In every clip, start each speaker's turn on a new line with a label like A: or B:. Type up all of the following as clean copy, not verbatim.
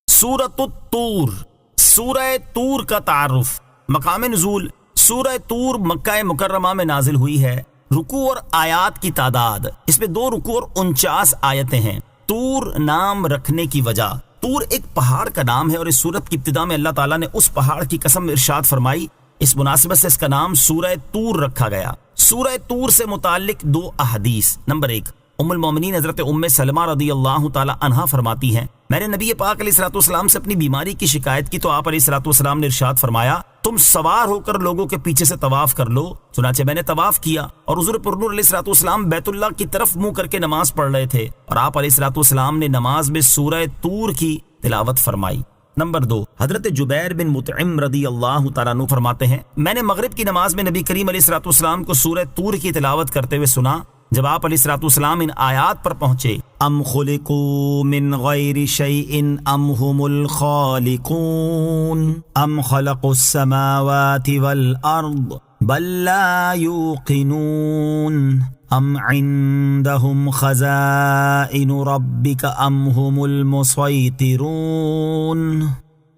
A: سورۃ الطور، سورہ طور کا تعارف۔ مقام نزول، سورہ طور مکہ مکرمہ میں نازل ہوئی ہے۔ رکوع اور آیات کی تعداد، اس میں 2 رکوع اور 49 آیتیں ہیں۔ طور نام رکھنے کی وجہ، طور ایک پہاڑ کا نام ہے اور اس سورت کی ابتدا میں اللہ تعالیٰ نے اس پہاڑ کی قسم ارشاد فرمائی، اس مناسبت سے اس کا نام سورہ طور رکھا گیا۔ سورہ طور سے متعلق 2 احادیث۔ نمبر 1، ام المومنین حضرت ام سلمہ رضی اللہ تعالی عنہا فرماتی ہیں، میں نے نبی پاک علیہ الصلوۃ والسلام سے اپنی بیماری کی شکایت کی تو آپ علیہ الصلوۃ والسلام نے ارشاد فرمایا، تم سوار ہو کر لوگوں کے پیچھے سے طواف کر لو۔ چنانچہ میں نے طواف کیا اور حضور پرنور علیہ الصلوۃ والسلام بیت اللہ کی طرف منہ کر کے نماز پڑھ رہے تھے اور آپ علیہ الصلوۃ والسلام نے نماز میں سورہ طور کی تلاوت فرمائی۔ نمبر 2، حضرت جبیر بن مطعم رضی اللہ تعالیٰ عنہ فرماتے ہیں، میں نے مغرب کی نماز میں نبی کریم علیہ الصلوۃ والسلام کو سورہ طور کی تلاوت کرتے ہوئے سنا۔ جب آپ علیہ الصلوۃ والسلام ان آیات پر پہنچے، ام خلقوا من غیر شیء ام هم الخالقون ام خلقوا السماوات والارض بل لا یوقنون ام عندهم خزائن ربک ام هم المسیطرون۔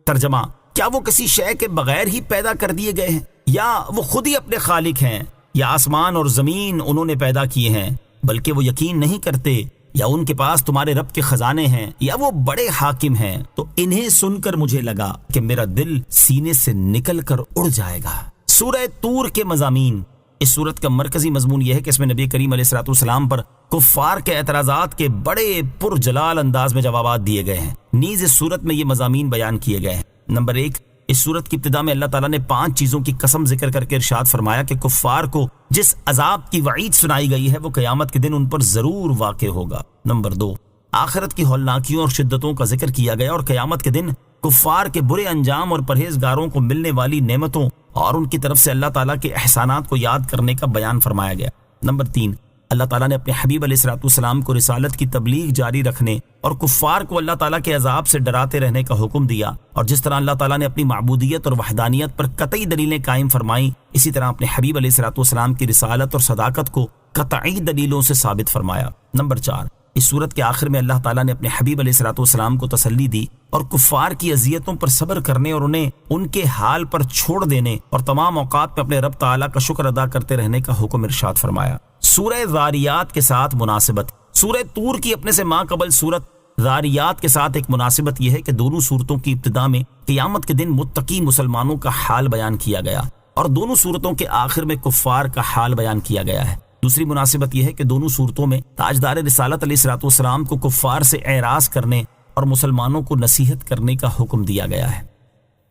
A: ترجمہ، کیا وہ کسی شے کے بغیر ہی پیدا کر دیے گئے ہیں یا وہ خود ہی اپنے خالق ہیں، یا آسمان اور زمین انہوں نے پیدا کیے ہیں، بلکہ وہ یقین نہیں کرتے، یا ان کے پاس تمہارے رب کے خزانے ہیں، یا وہ بڑے حاکم ہیں۔ تو انہیں سن کر مجھے لگا کہ میرا دل سینے سے نکل کر اڑ جائے گا۔ سورہ طور کے مضامین، اس سورت کا مرکزی مضمون یہ ہے کہ اس میں نبی کریم علیہ الصلوۃ والسلام پر کفار کے اعتراضات کے بڑے پرجلال انداز میں جوابات دیے گئے ہیں۔ نیز اس سورت میں یہ مضامین بیان کیے گئے ہیں۔ نمبر 1، اس سورت کی ابتدا میں اللہ تعالیٰ نے 5 چیزوں کی قسم ذکر کر کے ارشاد فرمایا کہ کفار کو جس عذاب کی وعید سنائی گئی ہے وہ قیامت کے دن ان پر ضرور واقع ہوگا۔ نمبر 2، آخرت کی ہولناکیوں اور شدتوں کا ذکر کیا گیا اور قیامت کے دن کفار کے برے انجام اور پرہیزگاروں کو ملنے والی نعمتوں اور ان کی طرف سے اللہ تعالیٰ کے احسانات کو یاد کرنے کا بیان فرمایا گیا۔ نمبر 3، اللہ تعالیٰ نے اپنے حبیب علیہ الصلوۃ والسلام کو رسالت کی تبلیغ جاری رکھنے اور کفار کو اللہ تعالیٰ کے عذاب سے ڈراتے رہنے کا حکم دیا، اور جس طرح اللہ تعالیٰ نے اپنی معبودیت اور وحدانیت پر قطعی دلیلیں قائم فرمائیں، اسی طرح اپنے حبیب علیہ الصلوۃ والسلام کی رسالت اور صداقت کو قطعی دلیلوں سے ثابت فرمایا۔ نمبر 4، اس سورت کے آخر میں اللہ تعالیٰ نے اپنے حبیب علیہ الصلوۃ والسلام کو تسلی دی اور کفار کی اذیتوں پر صبر کرنے اور انہیں ان کے حال پر چھوڑ دینے اور تمام اوقات میں اپنے رب تعالیٰ کا شکر ادا کرتے رہنے کا حکم ارشاد فرمایا۔ سورہ ذاریات کے ساتھ مناسبت، سورہ طور کی اپنے سے ماں قبل سورت ذاریات کے ساتھ ایک مناسبت یہ ہے کہ دونوں سورتوں کی ابتدا میں قیامت کے دن متقی مسلمانوں کا حال بیان کیا گیا اور دونوں سورتوں کے آخر میں کفار کا حال بیان کیا گیا ہے۔ دوسری مناسبت یہ ہے کہ دونوں صورتوں میں تاجدار رسالت علیہ الصلوۃ والسلام کو کفار سے اعراض کرنے اور مسلمانوں کو نصیحت کرنے کا حکم دیا گیا ہے۔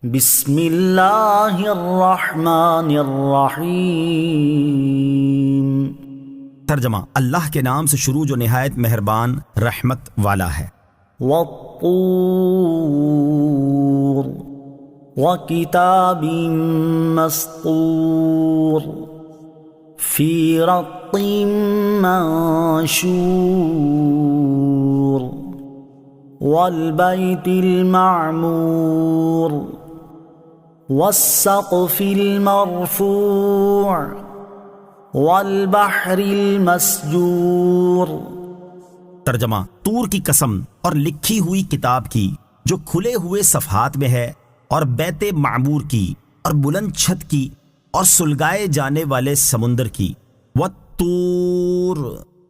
B: بسم اللہ الرحمن الرحیم۔
A: ترجمہ، اللہ کے نام سے شروع جو نہایت مہربان رحمت والا ہے۔
B: والطور وکتاب مسطور فی رق منشور والبیت المعمور والسقف المرفوع والبحر المسجور۔
A: ترجمہ، طور کی قسم اور لکھی ہوئی کتاب کی جو کھلے ہوئے صفحات میں ہے، اور بیت معمور کی اور بلند چھت کی اور سلگائے جانے والے سمندر کی۔ والطور،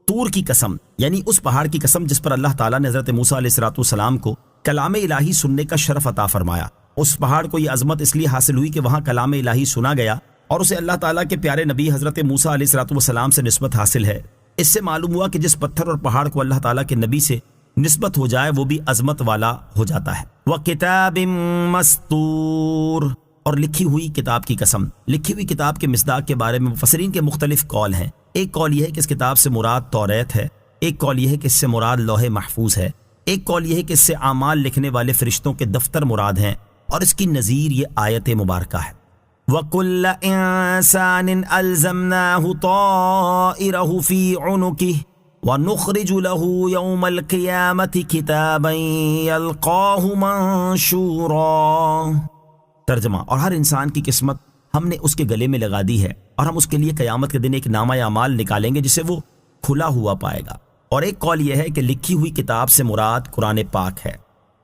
A: طور کی قسم یعنی اس پہاڑ کی قسم جس پر اللہ تعالیٰ نے حضرت موسیٰ علیہ الصلوۃ والسلام کو کلام الہی سننے کا شرف عطا فرمایا۔ اس پہاڑ کو یہ عظمت اس لیے حاصل ہوئی کہ وہاں کلام الہی سنا گیا اور اسے اللہ تعالیٰ کے پیارے نبی حضرت موسیٰ علیہ الصلوۃ والسلام سے نسبت حاصل ہے۔ اس سے معلوم ہوا کہ جس پتھر اور پہاڑ کو اللہ تعالیٰ کے نبی سے نسبت ہو جائے وہ بھی عظمت والا ہو جاتا ہے۔ وَكِتَابٍ مَّسْطُورٍ، اور لکھی ہوئی کتاب کی قسم۔ لکھی ہوئی کتاب کے مصداق کے بارے میں مفسرین کے مختلف قول ہیں۔ ایک قول یہ ہے کہ اس کتاب سے مراد توریت ہے، ایک قول یہ ہے کہ اس سے مراد لوح محفوظ ہے، ایک قول یہ ہے کہ اس سے اعمال لکھنے والے فرشتوں کے دفتر مراد ہیں، اور اس کی نظیر یہ آیت مبارکہ ہے۔ وَكُلَّ إِنسَانٍ أَلْزَمْنَاهُ طَائِرَهُ فِي عُنُقِهِ وَنُخْرِجُ لَهُ يَوْمَ الْقِيَامَةِ كِتَابًا يَلْقَاهُ مَنشُورًا۔ ترجمہ، اور ہر انسان کی قسمت ہم نے اس کے گلے میں لگا دی ہے، اور ہم اس کے لیے قیامت کے دن ایک نامہ اعمال نکالیں گے جسے وہ کھلا ہوا پائے گا۔ اور ایک قول یہ ہے کہ لکھی ہوئی کتاب سے مراد قرآن پاک ہے۔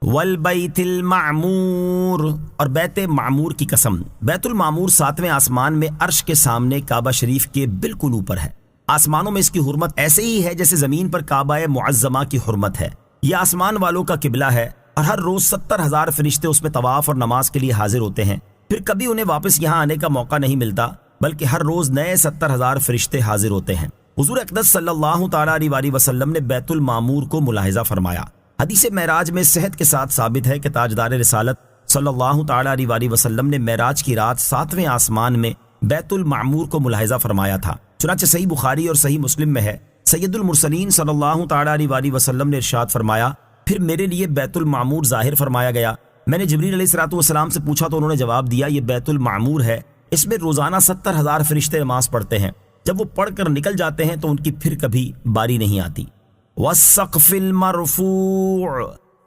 A: والبیت المعمور، اور بیت معمور کی قسم۔ بیت المعمور 7ویں آسمان میں عرش کے سامنے کعبہ شریف کے بالکل اوپر ہے۔ آسمانوں میں اس کی حرمت ایسے ہی ہے جیسے زمین پر کعبہ معظمہ کی حرمت ہے۔ یہ آسمان والوں کا قبلہ ہے اور ہر روز 70,000 فرشتے اس میں طواف اور نماز کے لیے حاضر ہوتے ہیں۔ پھر کبھی انہیں واپس یہاں آنے کا موقع نہیں ملتا، بلکہ ہر روز نئے 70,000 فرشتے حاضر ہوتے ہیں۔ حضور اقدس صلی اللہ تعالیٰ علیہ وسلم نے بیت المعمور کو ملاحظہ فرمایا۔ حدیث معراج میں صحت کے ساتھ ثابت ہے کہ تاجدار رسالت صلی اللہ تعالیٰ علیہ وسلم نے معراج کی رات 7ویں آسمان میں بیت المعمور کو ملاحظہ فرمایا تھا۔ چنانچہ صحیح بخاری اور صحیح مسلم میں ہے، سید المرسلین صلی اللہ تعالیٰ علیہ وسلم نے ارشاد فرمایا، پھر میرے لیے بیت المعمور ظاہر فرمایا گیا۔ میں نے جبریل علیہ السلام سے پوچھا تو انہوں نے جواب دیا، یہ بیت المعمور ہے، اس میں روزانہ 70,000 فرشتے نماز پڑھتے ہیں، جب وہ پڑھ کر نکل جاتے ہیں تو ان کی پھر کبھی باری نہیں آتی۔ والسقف المرفوع،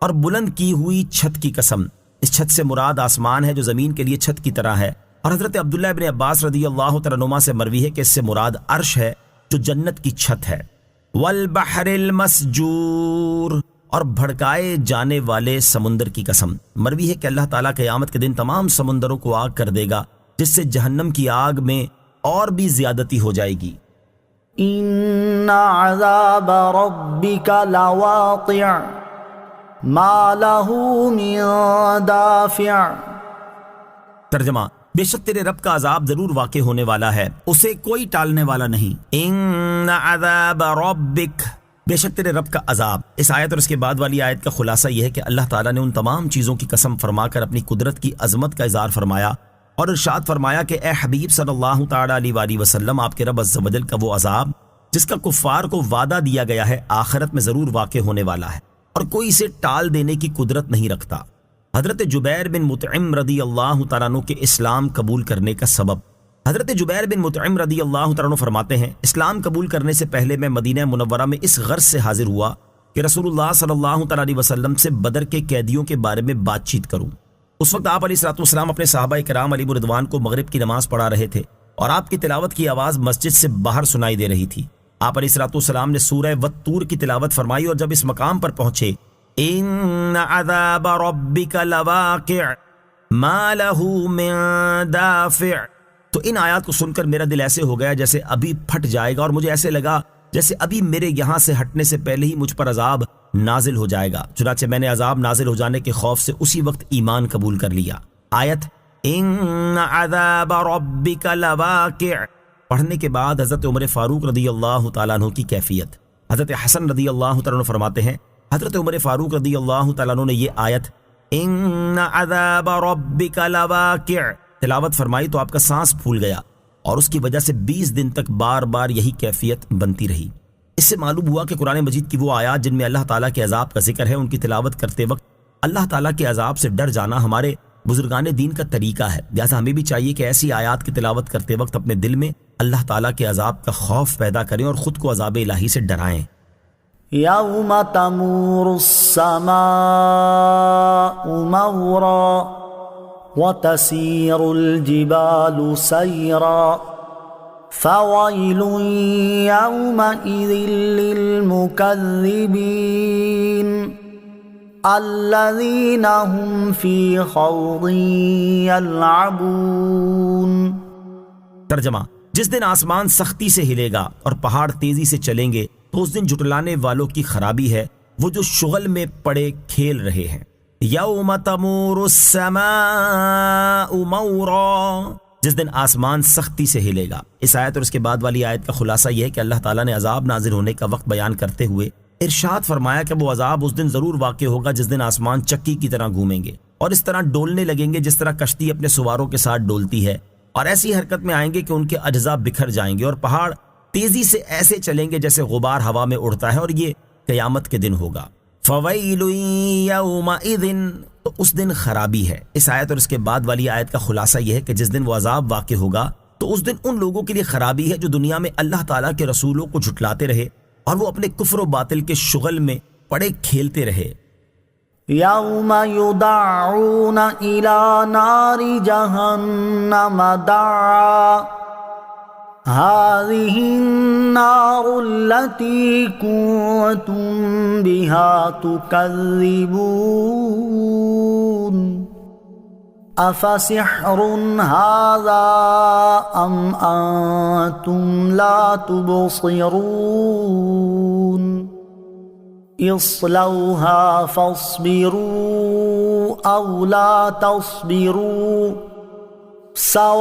A: اور بلند کی ہوئی چھت کی قسم۔ اس چھت سے مراد آسمان ہے جو زمین کے لیے چھت کی طرح ہے، اور حضرت عبداللہ ابن عباس رضی اللہ تعالیٰ عنہما سے مروی ہے کہ اس سے مراد عرش ہے جو جنت کی چھت ہے۔ والبحر المسجور، اور بھڑکائے جانے والے سمندر کی قسم۔ مروی ہے کہ اللہ تعالیٰ قیامت کے دن تمام سمندروں کو آگ کر دے گا، جس سے جہنم کی آگ میں اور بھی زیادتی ہو جائے گی۔
B: ان عذاب ربک لواقع ما له من دافع۔
A: ترجمہ، بے شک تیرے رب کا عذاب ضرور واقع ہونے والا ہے، اسے کوئی ٹالنے والا نہیں۔ ان عذاب ربک، بے شک تیرے رب کا عذاب۔ اس آیت اور اس کے بعد والی آیت کا خلاصہ یہ ہے کہ اللہ تعالیٰ نے ان تمام چیزوں کی قسم فرما کر اپنی قدرت کی عظمت کا اظہار فرمایا اور ارشاد فرمایا کہ اے حبیب صلی اللہ تعالیٰ علیہ وسلم، آپ کے رب عز و جل کا وہ عذاب جس کا کفار کو وعدہ دیا گیا ہے آخرت میں ضرور واقع ہونے والا ہے، اور کوئی اسے ٹال دینے کی قدرت نہیں رکھتا۔ حضرت جبیر بن مطعم رضی اللہ تعالیٰ عنہ کے اسلام قبول کرنے کا سبب۔ حضرت جبیر بن مطعم رضی اللہ تعالیٰ عنہ فرماتے ہیں، اسلام قبول کرنے سے پہلے میں مدینہ منورہ میں اس غرض سے حاضر ہوا کہ رسول اللہ صلی اللہ تعالیٰ علیہ وسلم سے بدر کے قیدیوں کے بارے میں بات چیت کروں۔ اس وقت آپ علیہ السلام اپنے صحابہ کرام علیہ رضوان کو مغرب کی نماز پڑھا رہے تھے اور آپ کی تلاوت کی آواز مسجد سے باہر سنائی دے رہی تھی۔ آپ علیہ السلام نے سورہ والطور کی تلاوت فرمائی اور جب اس مقام پر پہنچے، ان عذاب ربک لواقع ما له من دافع، تو ان آیات کو سن کر میرا دل ایسے ہو گیا جیسے ابھی پھٹ جائے گا، اور مجھے ایسے لگا جیسے ابھی میرے یہاں سے ہٹنے سے پہلے ہی مجھ پر عذاب نازل ہو جائے گا۔ چنانچہ میں نے عذاب نازل ہو جانے کے خوف سے اسی وقت ایمان قبول کر لیا۔ آیت ان عذاب ربک لواقع پڑھنے کے بعد حضرت عمر فاروق رضی اللہ تعالیٰ عنہ کی کیفیت۔ حضرت حسن رضی اللہ تعالیٰ عنہ فرماتے ہیں، حضرت عمر فاروق رضی اللہ تعالیٰ عنہ نے یہ آیت ان عذاب ربک لواقع تلاوت فرمائی تو آپ کا سانس پھول گیا، اور اس کی وجہ سے 20 دن تک بار بار یہی کیفیت بنتی رہی۔ اس سے معلوم ہوا کہ قرآن مجید کی وہ آیات جن میں اللہ تعالیٰ کے عذاب کا ذکر ہے، ان کی تلاوت کرتے وقت اللہ تعالیٰ کے عذاب سے ڈر جانا ہمارے بزرگان دین کا طریقہ ہے، لہٰذا ہمیں بھی چاہیے کہ ایسی آیات کی تلاوت کرتے وقت اپنے دل میں اللہ تعالیٰ کے عذاب کا خوف پیدا کریں اور خود کو عذاب الہی سے ڈرائیں۔
B: یوم تمور السماء مورا وتسیر الجبال سیرا فویل یومئذ للمکذبین الذین هم فی خوض یلعبون۔
A: ترجمہ، جس دن آسمان سختی سے ہلے گا اور پہاڑ تیزی سے چلیں گے تو اس دن جھٹلانے والوں کی خرابی ہے، وہ جو شغل میں پڑے کھیل رہے ہیں۔ یوم تمور السماء مورا، جس دن آسمان سختی سے ہلے گا۔ اس آیت اور اس کے بعد والی آیت کا خلاصہ یہ ہے کہ اللہ تعالیٰ نے عذاب نازل ہونے کا وقت بیان کرتے ہوئے ارشاد فرمایا کہ وہ عذاب اس دن ضرور واقع ہوگا جس دن آسمان چکی کی طرح گھومیں گے اور اس طرح ڈولنے لگیں گے جس طرح کشتی اپنے سواروں کے ساتھ ڈولتی ہے، اور ایسی حرکت میں آئیں گے کہ ان کے اجزاء بکھر جائیں گے، اور پہاڑ تیزی سے ایسے چلیں گے جیسے غبار ہوا میں اڑتا ہے، اور یہ قیامت کے دن ہوگا۔ فویل یومئذ، تو اس دن خرابی ہے۔ اس آیت اور اس کے بعد والی آیت کا خلاصہ یہ ہے کہ جس دن وہ عذاب واقع ہوگا تو اس دن ان لوگوں کے لیے خرابی ہے جو دنیا میں اللہ تعالیٰ کے رسولوں کو جھٹلاتے رہے اور وہ اپنے کفر و باطل کے شغل میں پڑے کھیلتے رہے۔
B: یوم یدعون الی نار جہنم دعا هذه النار التي كنتم بها تكذبون أفسحر هذا أم أنتم لا تبصرون اصلوها فاصبروا أو لا تصبروا سواء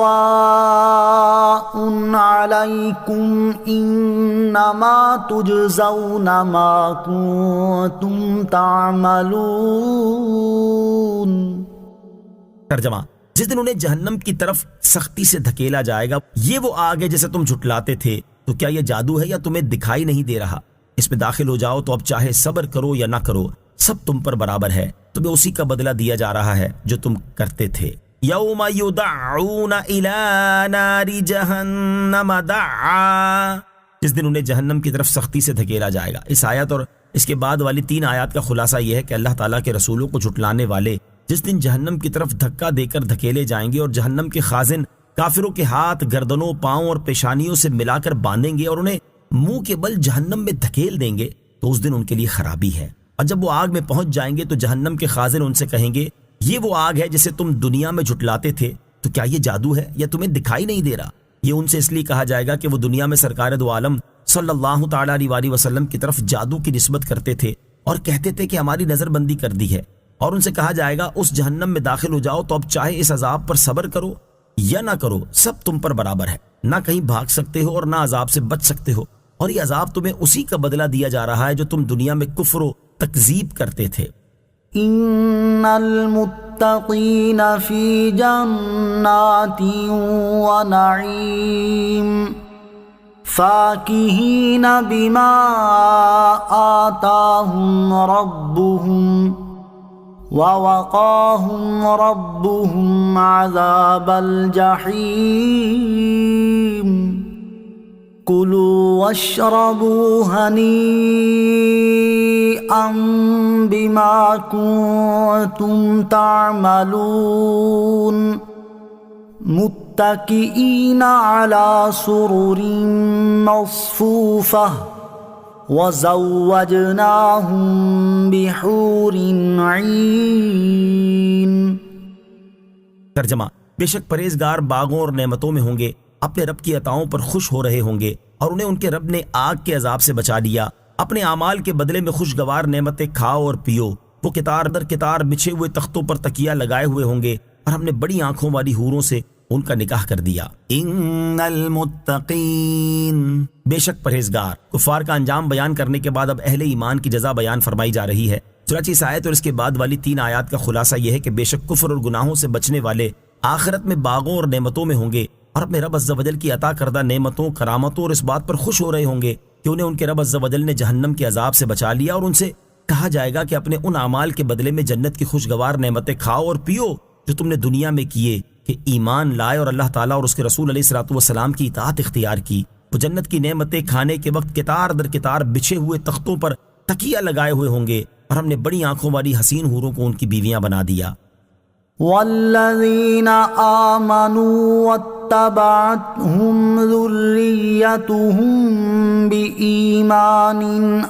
B: عليكم انما تجزون ما كنتم تعملون۔
A: ترجمہ، جس دن انہیں جہنم کی طرف سختی سے دھکیلا جائے گا، یہ وہ آگ ہے جسے تم جھٹلاتے تھے، تو کیا یہ جادو ہے یا تمہیں دکھائی نہیں دے رہا؟ اس میں داخل ہو جاؤ تو اب چاہے صبر کرو یا نہ کرو، سب تم پر برابر ہے، تمہیں اسی کا بدلہ دیا جا رہا ہے جو تم کرتے تھے۔ یوم یدعون الی نار جہنم دعا، جس دن انہیں جہنم کی طرف سختی سے دھکیلا جائے گا۔ اس آیت اور اس کے بعد والی 3 آیات کا خلاصہ یہ ہے کہ اللہ تعالیٰ کے رسولوں کو جھٹلانے والے جس دن جہنم کی طرف دھکا دے کر دھکیلے جائیں گے اور جہنم کے خازن کافروں کے ہاتھ، گردنوں، پاؤں اور پیشانیوں سے ملا کر باندھیں گے اور انہیں منہ کے بل جہنم میں دھکیل دیں گے، تو اس دن ان کے لیے خرابی ہے۔ اور جب وہ آگ میں پہنچ جائیں گے تو جہنم کے خازن ان سے کہیں گے، یہ وہ آگ ہے جسے تم دنیا میں جھٹلاتے تھے، تو کیا یہ جادو ہے یا تمہیں دکھائی نہیں دے رہا؟ یہ ان سے اس لیے کہا جائے گا کہ وہ دنیا میں سرکار دو عالم صلی اللہ تعالیٰ علیہ وسلم کی طرف جادو کی نسبت کرتے تھے اور کہتے تھے کہ ہماری نظر بندی کر دی ہے، اور ان سے کہا جائے گا اس جہنم میں داخل ہو جاؤ، تو اب چاہے اس عذاب پر صبر کرو یا نہ کرو، سب تم پر برابر ہے، نہ کہیں بھاگ سکتے ہو اور نہ عذاب سے بچ سکتے ہو، اور یہ عذاب تمہیں اسی کا بدلہ دیا جا رہا ہے جو تم دنیا میں کفر و تکذیب کرتے تھے۔
B: ان المتقین فی جنات ونعیم فاکہین بما آتاہم ربہم ووقاہم ربہم عذاب الجحیم کلوا واشربوا ہنیئا بما کنتم تعملون متکئین علی سرر مصفوفہ وزوجناہم بحور عین۔
A: ترجمہ، بے شک پرہیزگار باغوں اور نعمتوں میں ہوں گے، اپنے رب کی عطاؤں پر خوش ہو رہے ہوں گے، اور انہیں ان کے رب نے آگ کے عذاب سے بچا لیا۔ اپنے اعمال کے بدلے میں خوشگوار نعمتیں کھاؤ اور پیو۔ وہ کتار در کتار بچھے ہوئے تختوں پر تکیہ لگائے ہوئے ہوں گے، اور ہم نے بڑی آنکھوں والی حوروں سے ان کا نکاح کر دیا۔ ان المتقین، بے شک پرہیزگار۔ کفار کا انجام بیان کرنے کے بعد اب اہل ایمان کی جزا بیان فرمائی جا رہی ہے۔ چنانچہ اس آیت اور اس کے بعد والی 3 آیات کا خلاصہ یہ ہے کہ بے شک کفر اور گناہوں سے بچنے والے آخرت میں باغوں اور نعمتوں میں ہوں گے، اور اپنے رب عز و جل کی عطا کردہ نعمتوں، کرامتوں اور اس بات پر خوش ہو رہے ہوں گے کہ انہیں ان کے رب عز و جل نے جہنم کے عذاب سے بچا لیا، اور ان سے کہا جائے گا کہ اپنے ان اعمال کے بدلے میں جنت کی خوشگوار نعمتیں کھاؤ اور پیو جو تم نے دنیا میں کیے، کہ ایمان لائے اور اللہ تعالیٰ اور اس کے رسول علیہ الصلوۃ والسلام کی اطاعت اختیار کی۔ وہ جنت کی نعمتیں کھانے کے وقت کتار در کتار بچھے ہوئے تختوں پر تکیہ لگائے ہوئے ہوں گے، اور ہم نے بڑی آنکھوں والی حسین حوروں کو ان کی بیویاں بنا دیا۔
B: والذین آمنوا واتبعتهم ذریتهم بإیمان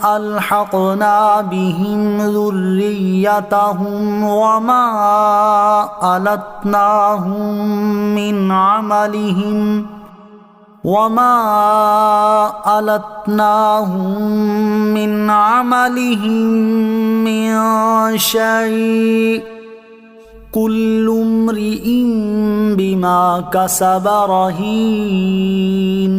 B: الحقنا بهم ذریتهم وما ألتناهم من عملهم من شيء کل امرئ بما کسب رہین۔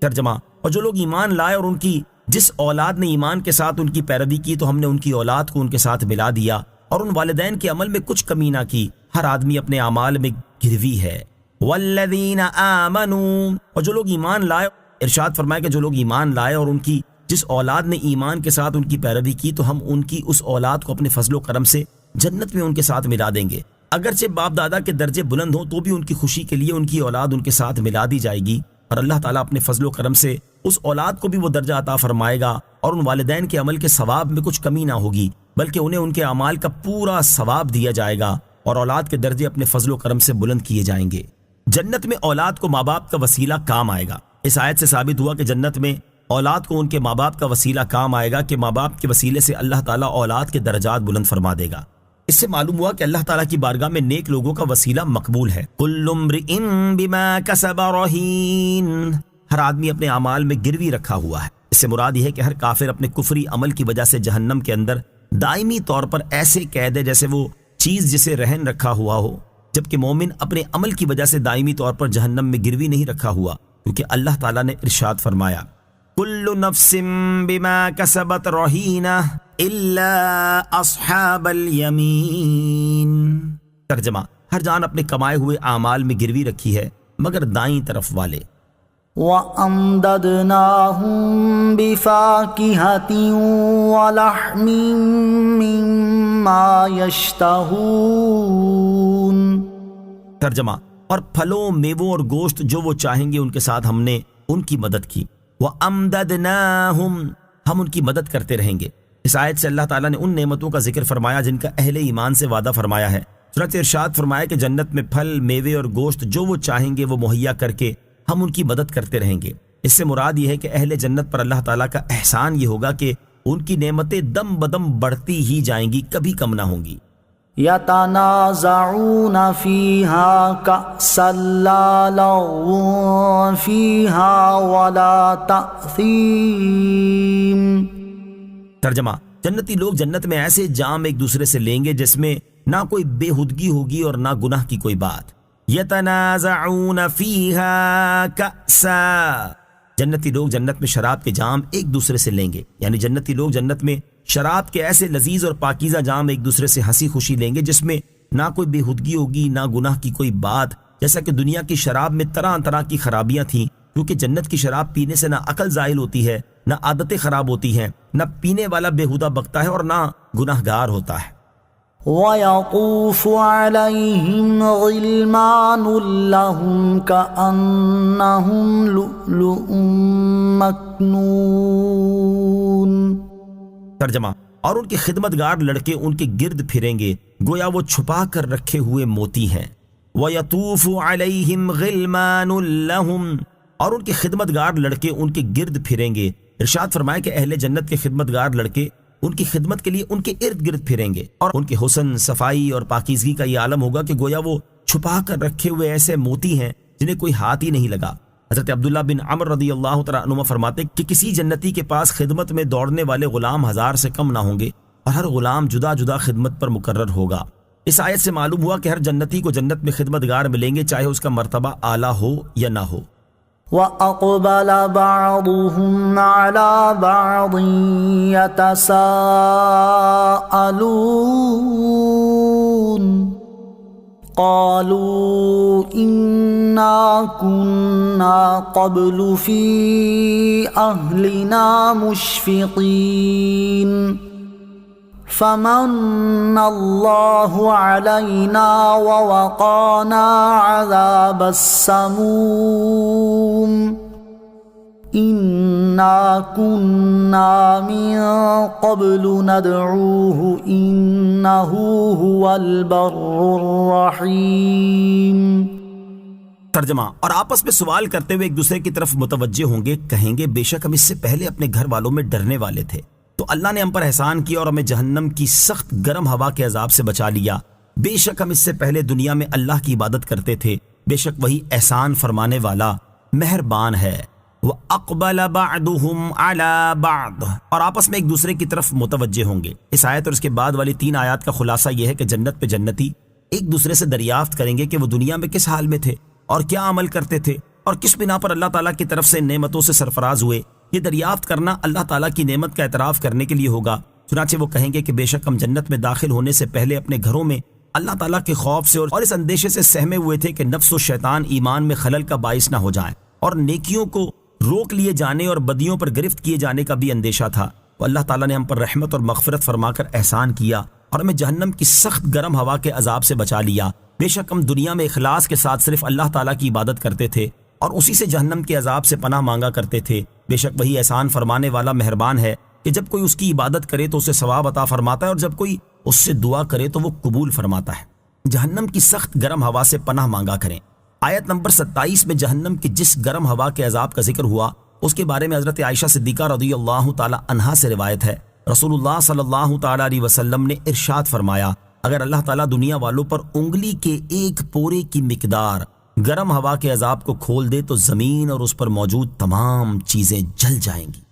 A: ترجمہ، اور جو لوگ ایمان لائے اور ان کی جس اولاد نے ایمان کے ساتھ ان کی پیروی کی تو ہم نے ان کی اولاد کو ان کے ساتھ ملا دیا، اور ان والدین کے عمل میں کچھ کمی نہ کی، ہر آدمی اپنے اعمال میں گروی ہے۔ والذین آمنوا، اور جو لوگ ایمان لائے، ارشاد فرمائے کہ جو لوگ ایمان لائے اور ان کی جس اولاد نے ایمان کے ساتھ ان کی پیروی کی تو ہم ان کی اس اولاد کو اپنے فضل و کرم سے جنت میں ان کے ساتھ ملا دیں گے۔ اگرچہ باپ دادا کے درجے بلند ہوں تو بھی ان کی خوشی کے لیے ان کی اولاد ان کے ساتھ ملا دی جائے گی، اور اللہ تعالیٰ اپنے فضل و کرم سے اس اولاد کو بھی وہ درجہ عطا فرمائے گا، اور ان والدین کے عمل کے ثواب میں کچھ کمی نہ ہوگی، بلکہ انہیں ان کے اعمال کا پورا ثواب دیا جائے گا، اور اولاد کے درجے اپنے فضل و کرم سے بلند کیے جائیں گے۔ جنت میں اولاد کو ماں باپ کا وسیلہ کام آئے گا۔ اس آیت سے ثابت ہوا کہ جنت میں اولاد کو ان کے ماں باپ کا وسیلہ کام آئے گا کہ ماں باپ کے وسیلے سے اللہ تعالیٰ اولاد کے درجات بلند فرما دے گا۔ اس سے معلوم ہوا کہ اللہ تعالیٰ کی بارگاہ میں نیک لوگوں کا وسیلہ مقبول ہے۔ کل امرئ بما کسب رہین، ہر آدمی اپنے اعمال میں گروی رکھا ہوا ہے۔ اس سے مراد یہ ہے کہ ہر کافر اپنے کفری عمل کی وجہ سے جہنم کے اندر دائمی طور پر ایسے قید ہے جیسے وہ چیز جسے رہن رکھا ہوا ہو، جبکہ مومن اپنے عمل کی وجہ سے دائمی طور پر جہنم میں گروی نہیں رکھا ہوا، کیونکہ اللہ تعالیٰ نے ارشاد فرمایا کل نفس بما کسبت رہینہ الا اصحاب الیمین۔ ترجمہ، ہر جان اپنے کمائے ہوئے اعمال میں گروی رکھی ہے مگر دائیں طرف والے۔
B: وَأَمْدَدْنَاهُمْ بِفَاكِهَةٍ وَلَحْمٍ مِّمَّا يَشْتَهُونَ۔
A: ترجمہ، اور پھلوں، میووں اور گوشت جو وہ چاہیں گے ان کے ساتھ ہم نے ان کی مدد کی۔ وَأَمْدَدْنَاهُمْ، ہم ان کی مدد کرتے رہیں گے۔ اس آیت سے اللہ تعالیٰ نے ان نعمتوں کا ذکر فرمایا جن کا اہل ایمان سے وعدہ فرمایا ہے۔ چنانچہ ارشاد فرمایا کہ جنت میں پھل، میوے اور گوشت جو وہ چاہیں گے وہ مہیا کر کے ہم ان کی مدد کرتے رہیں گے۔ اس سے مراد یہ ہے کہ اہل جنت پر اللہ تعالیٰ کا احسان یہ ہوگا کہ ان کی نعمتیں دم بدم بڑھتی ہی جائیں گی، کبھی کم نہ ہوں گی۔
B: يَتَنَازَعُونَ فِيهَا كَأْسًا لَّا لَغْوٌ فِيهَا وَلَا تَأْثِيمٌ۔
A: ترجمہ، جنتی لوگ جنت میں ایسے جام ایک دوسرے سے لیں گے جس میں نہ کوئی بے ہوگی اور نہ گناہ کی کوئی بات۔ یتنازعون فیہا کأسا، جنتی لوگ جنت میں شراب کے جام ایک دوسرے سے لیں گے، یعنی جنتی لوگ جنت میں شراب کے ایسے لذیذ اور پاکیزہ جام ایک دوسرے سے ہنسی خوشی لیں گے جس میں نہ کوئی بے ہوگی نہ گناہ کی کوئی بات، جیسا کہ دنیا کی شراب میں طرح طرح کی خرابیاں تھیں، کیونکہ جنت کی شراب پینے سے نہ عقل زائل ہوتی ہے، نہ عادتیں خراب ہوتی ہیں، نہ پینے والا بےہودہ بکتا ہے اور نہ گناہ گار ہوتا ہے۔
B: وَيَطُوفُ عَلَيْهِمْ غِلْمَانٌ لَّهُمْ كَأَنَّهُمْ لُؤْلُؤٌ مَّكْنُونٌ۔
A: ترجمہ، اور ان کے خدمتگار لڑکے ان کے گرد پھریں گے گویا وہ چھپا کر رکھے ہوئے موتی ہیں۔ وَيَطُوفُ عَلَيْهِمْ غِلْمَانٌ لَّهُمْ، اور ان کے خدمتگار لڑکے ان کے گرد پھریں گے۔ ارشاد فرمائے کہ اہل جنت کے خدمتگار لڑکے ان کی خدمت کے لیے ان کے ارد گرد پھریں گے، اور ان کے حسن، صفائی اور پاکیزگی کا یہ عالم ہوگا کہ گویا وہ چھپا کر رکھے ہوئے ایسے موتی ہیں جنہیں کوئی ہاتھ ہی نہیں لگا۔ حضرت عبداللہ بن عمر رضی اللہ تعالیٰ عنہما فرماتے کہ کسی جنتی کے پاس خدمت میں دوڑنے والے غلام 1000 سے کم نہ ہوں گے، اور ہر غلام جدا جدا خدمت پر مقرر ہوگا۔ اس آیت سے معلوم ہوا کہ ہر جنتی کو جنت میں خدمتگار ملیں گے، چاہے اس کا مرتبہ اعلیٰ ہو یا نہ ہو۔
B: وَأَقْبَلَ بَعْضُهُمْ عَلَى بَعْضٍ يَتَسَاءَلُونَ قَالُوا إِنَّا كُنَّا قَبْلُ فِي أَهْلِنَا مُشْفِقِينَ فَمَنَّ اللَّهُ عَلَيْنَا وَوَقَانَا عَذَابَ السَّمُومِ إِنَّا كُنَّا مِن قَبْلُ نَدْعُوهُ إِنَّهُ هُوَ الْبَرُّ الرَّحِيمُ۔
A: ترجمہ، اور آپس میں سوال کرتے ہوئے ایک دوسرے کی طرف متوجہ ہوں گے، کہیں گے بے شک ہم اس سے پہلے اپنے گھر والوں میں ڈرنے والے تھے، تو اللہ نے ہم پر احسان کیا اور ہمیں جہنم کی سخت گرم ہوا کے عذاب سے بچا لیا۔ بے شک ہم اس سے پہلے دنیا میں اللہ کی عبادت کرتے تھے، بے شک وہی احسان فرمانے والا مہربان ہے۔ وَأَقْبَلَ بَعْضُهُمْ عَلَى بَعْضٍ، اور آپس میں ایک دوسرے کی طرف متوجہ ہوں گے۔ اس آیت اور اس کے بعد والی 3 آیات کا خلاصہ یہ ہے کہ جنت پہ جنتی ایک دوسرے سے دریافت کریں گے کہ وہ دنیا میں کس حال میں تھے اور کیا عمل کرتے تھے اور کس بنا پر اللہ تعالیٰ کی طرف سے نعمتوں سے سرفراز ہوئے۔ یہ دریافت کرنا اللہ تعالیٰ کی نعمت کا اعتراف کرنے کے لیے ہوگا۔ چنانچہ وہ کہیں گے کہ بے شک ہم جنت میں داخل ہونے سے پہلے اپنے گھروں میں اللہ تعالیٰ کے خوف سے اور اس اندیشے سے سہمے ہوئے تھے کہ نفس و شیطان ایمان میں خلل کا باعث نہ ہو جائیں، اور نیکیوں کو روک لیے جانے اور بدیوں پر گرفت کیے جانے کا بھی اندیشہ تھا۔ وہ اللہ تعالیٰ نے ہم پر رحمت اور مغفرت فرما کر احسان کیا اور ہمیں جہنم کی سخت گرم ہوا کے عذاب سے بچا لیا۔ بے شک ہم دنیا میں اخلاص کے ساتھ صرف اللہ تعالیٰ کی عبادت کرتے تھے اور اسی سے جہنم کے عذاب سے پناہ مانگا کرتے تھے۔ بے شک وہی احسان فرمانے والا مہربان ہے کہ جب کوئی اس کی عبادت کرے تو اسے ثواب عطا فرماتا ہے، اور جب کوئی اس سے دعا کرے تو وہ قبول فرماتا ہے۔ جہنم کی سخت گرم ہوا سے پناہ مانگا کریں۔ آیت نمبر 27 میں جہنم کی جس گرم ہوا کے عذاب کا ذکر ہوا اس کے بارے میں حضرت عائشہ صدیقہ رضی اللہ تعالی عنہا سے روایت ہے، رسول اللہ صلی اللہ تعالی علیہ وسلم نے ارشاد فرمایا، اگر اللہ تعالیٰ دنیا والوں پر انگلی کے ایک پورے کی مقدار گرم ہوا کے عذاب کو کھول دے تو زمین اور اس پر موجود تمام چیزیں جل جائیں گی۔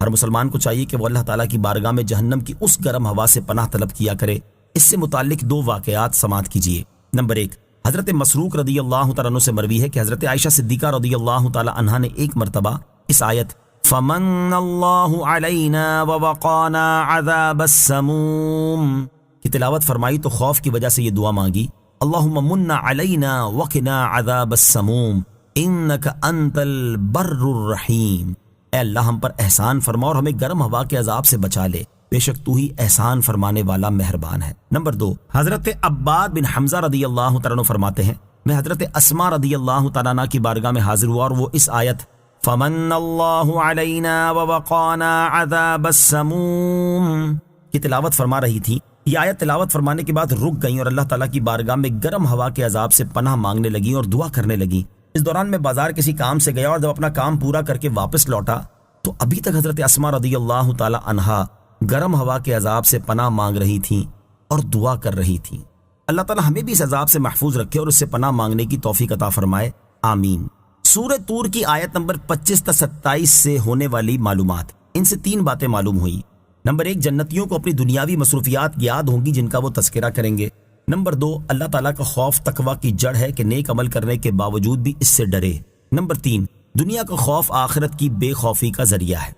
A: ہر مسلمان کو چاہیے کہ وہ اللہ تعالیٰ کی بارگاہ میں جہنم کی اس گرم ہوا سے پناہ طلب کیا کرے۔ اس سے متعلق 2 واقعات سماعت کیجیے۔ نمبر 1، حضرت مسروق رضی اللہ تعالیٰ عنہ سے مروی ہے کہ حضرت عائشہ صدیقہ رضی اللہ تعالیٰ عنہا نے ایک مرتبہ اس آیت فَمَنَّ اللَّهُ عَلَيْنَا وَوَقَانَا عَذَابَ السَّمُومِ کی تلاوت فرمائی تو خوف کی وجہ سے یہ دعا مانگی، اللہم من علینا وقنا عذاب السموم انک انت البر الرحیم، اے اللہ ہم پر احسان فرما اور ہمیں گرم ہوا کے عذاب سے بچا لے، بے شک تو ہی احسان فرمانے والا مہربان ہے۔ نمبر 2، حضرت عباد بن حمزہ رضی اللہ تعالیٰ عنہ فرماتے ہیں، میں حضرت اسما رضی اللہ تعالیٰ عنہ کی بارگاہ میں حاضر ہوا اور وہ اس آیت فمن اللہ علینا ووقانا عذاب السموم کی تلاوت فرما رہی تھی۔ یہ آیت تلاوت فرمانے کے بعد رک گئیں اور اللہ تعالیٰ کی بارگاہ میں گرم ہوا کے عذاب سے پناہ مانگنے لگیں اور دعا کرنے لگیں۔ اس دوران میں بازار کسی کام سے گیا اور جب اپنا کام پورا کر کے واپس لوٹا تو ابھی تک حضرت اسما رضی اللہ تعالی عنہا گرم ہوا کے عذاب سے پناہ مانگ رہی تھیں اور دعا کر رہی تھیں۔ اللہ تعالیٰ ہمیں بھی اس عذاب سے محفوظ رکھے اور اس سے پناہ مانگنے کی توفیق عطا فرمائے، آمین۔ سورہ طور کی آیت نمبر 25 تا 27 سے ہونے والی معلومات، ان سے 3 باتیں معلوم ہوئی۔ نمبر 1، جنتیوں کو اپنی دنیاوی مصروفیات یاد ہوں گی جن کا وہ تذکرہ کریں گے۔ نمبر 2، اللہ تعالیٰ کا خوف تقویٰ کی جڑ ہے کہ نیک عمل کرنے کے باوجود بھی اس سے ڈرے۔ نمبر 3، دنیا کا خوف آخرت کی بے خوفی کا ذریعہ ہے۔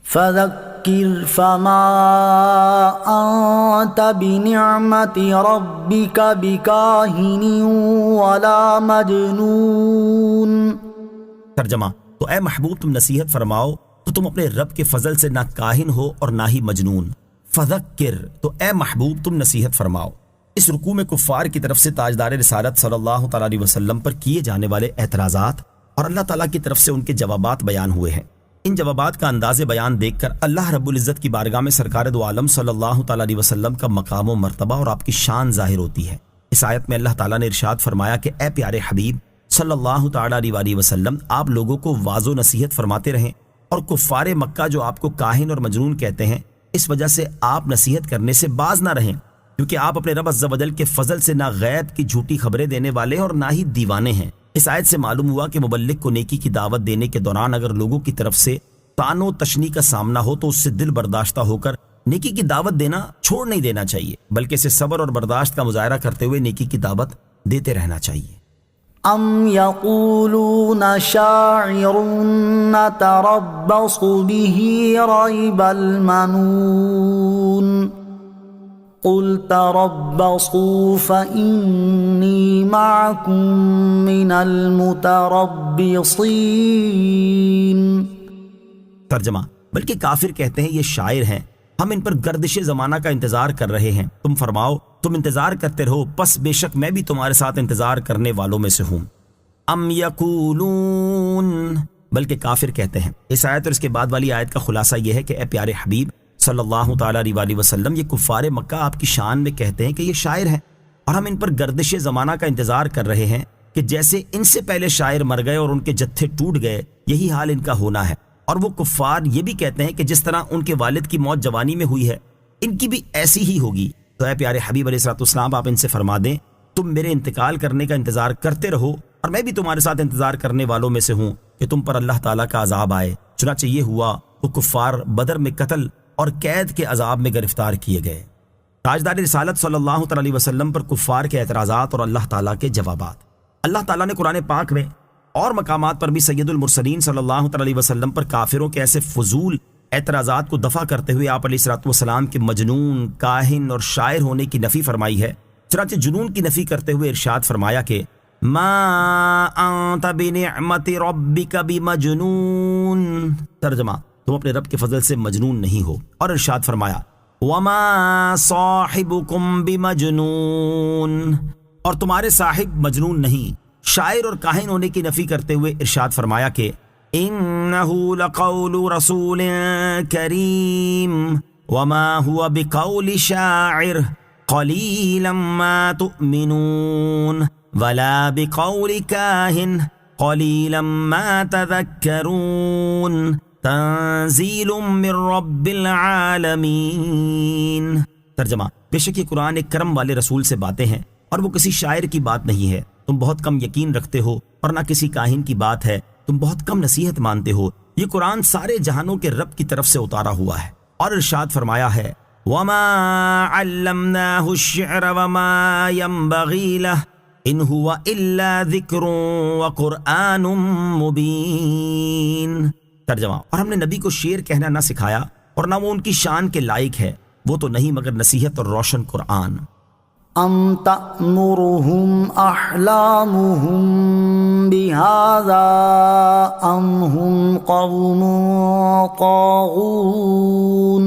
B: فذکر فما انت بنعمت ربک بکاہن ولا مجنون۔
A: ترجمہ، تو اے محبوب تم نصیحت فرماؤ تو تم اپنے رب کے فضل سے نہ کاہن ہو اور نہ ہی مجنون۔ فذکر، تو اے محبوب تم نصیحت فرماؤ۔ اس رکوع میں کفار کی طرف سے تاجدار رسالت صلی اللہ تعالی علیہ وسلم پر کیے جانے والے اعتراضات اور اللہ تعالیٰ کی طرف سے ان کے جوابات بیان ہوئے ہیں۔ ان جوابات کا انداز بیان دیکھ کر اللہ رب العزت کی بارگاہ میں سرکار دو عالم صلی اللہ تعالی علیہ وسلم کا مقام و مرتبہ اور آپ کی شان ظاہر ہوتی ہے۔ اس آیت میں اللہ تعالیٰ نے ارشاد فرمایا کہ اے پیارے حبیب صلی اللہ تعالی علیہ وسلم، آپ لوگوں کو واضح و نصیحت فرماتے رہیں، اور کفار مکہ جو آپ کو کاہن اور مجنون کہتے ہیں اس وجہ سے آپ نصیحت کرنے سے باز نہ رہیں، کیونکہ آپ اپنے رب عز و جل کے فضل سے نہ غیب کی جھوٹی خبریں دینے والے اور نہ ہی دیوانے ہیں۔ اس آیت سے معلوم ہوا کہ مبلغ کو نیکی کی دعوت دینے کے دوران اگر لوگوں کی طرف سے طعن و تشنیع کا سامنا ہو تو اس سے دل برداشتہ ہو کر نیکی کی دعوت دینا چھوڑ نہیں دینا چاہیے، بلکہ اسے صبر اور برداشت کا مظاہرہ کرتے ہوئے نیکی کی دعوت دیتے رہنا چاہیے۔
B: ام یقولون شاعر نتربص به ریب المنون قل تربصوا فإنی معکم من المتربصین۔
A: ترجمہ، بلکہ کافر کہتے ہیں یہ شاعر ہیں، ہم ان پر گردش زمانہ کا انتظار کر رہے ہیں، تم فرماؤ تم انتظار کرتے رہو، پس بے شک میں بھی تمہارے ساتھ انتظار کرنے والوں میں سے ہوں۔ ام یقولون، بلکہ کافر کہتے ہیں۔ اس آیت اور اس کے بعد والی آیت کا خلاصہ یہ ہے کہ اے پیارے حبیب صلی اللہ تعالی علیہ وسلم، یہ کفار مکہ آپ کی شان میں کہتے ہیں کہ یہ شاعر ہیں، اور ہم ان پر گردش زمانہ کا انتظار کر رہے ہیں کہ جیسے ان سے پہلے شاعر مر گئے اور ان کے جتھے ٹوٹ گئے، یہی حال ان کا ہونا ہے۔ اور وہ کفار یہ بھی کہتے ہیں کہ جس طرح ان کے والد کی موت جوانی میں ہوئی ہے ان کی بھی ایسی ہی ہوگی۔ تو اے پیارے حبیب علیہ الصلوۃ والسلام، آپ ان سے فرما دیں تم میرے انتقال کرنے کا انتظار کرتے رہو، اور میں بھی تمہارے ساتھ انتظار کرنے والوں میں سے ہوں کہ تم پر اللہ تعالیٰ کا عذاب آئے۔ چنانچہ یہ ہوا، وہ کفار بدر میں قتل اور قید کے عذاب میں گرفتار کیے گئے۔ تاجدار رسالت صلی اللہ تعالی علیہ وسلم پر کفار کے اعتراضات اور اللہ تعالیٰ کے جوابات۔ اللہ تعالیٰ نے قرآن پاک میں اور مقامات پر بھی سید المرسلین صلی اللہ تعالی علیہ وسلم پر کافروں کے ایسے فضول اعتراضات کو دفع کرتے ہوئے آپ علیہ الصلوۃ والسلام کے مجنون، کاہن اور شاعر ہونے کی نفی فرمائی ہے۔ چنانچہ جنون کی نفی کرتے ہوئے ارشاد فرمایا کہ ما انت بنعمت ربک بمجنون۔ ترجمہ، تم اپنے رب کے فضل سے مجنون نہیں ہو، اور ارشاد فرمایا وما صاحبکم بمجنون، اور تمہارے صاحب مجنون نہیں۔ شاعر اور کاہن ہونے کی نفی کرتے ہوئے ارشاد فرمایا کہ انہ لقول رسول کریم وما هو بقول شاعر قلیلا ما تؤمنون۔ ولا بقول كاهن قليلا ما تذكرون تنزيل من رب العالمين۔ ترجمہ، بے شک یہ قرآن ایک کرم والے رسول سے باتیں ہیں اور وہ کسی شاعر کی بات نہیں ہے، تم بہت کم یقین رکھتے ہو، اور نہ کسی کاہن کی بات ہے، تم بہت کم نصیحت مانتے ہو۔ یہ قرآن سارے جہانوں کے رب کی طرف سے اتارا ہوا ہے۔ اور ارشاد فرمایا ہے وَمَا عَلَّمْنَاهُ الشِّعْرَ وَمَا يَنبَغِي لَهُ إِنْ هُوَ إِلَّا ذِكْرٌ وَقُرْآنٌ مُبِينٌ۔ ترجمہ، اور ہم نے نبی کو شعر کہنا نہ سکھایا اور نہ وہ ان کی شان کے لائق ہے، وہ تو نہیں مگر نصیحت اور روشن قرآن۔
B: ام تأمرهم احلامهم بهذا ام هم قوم طاغون۔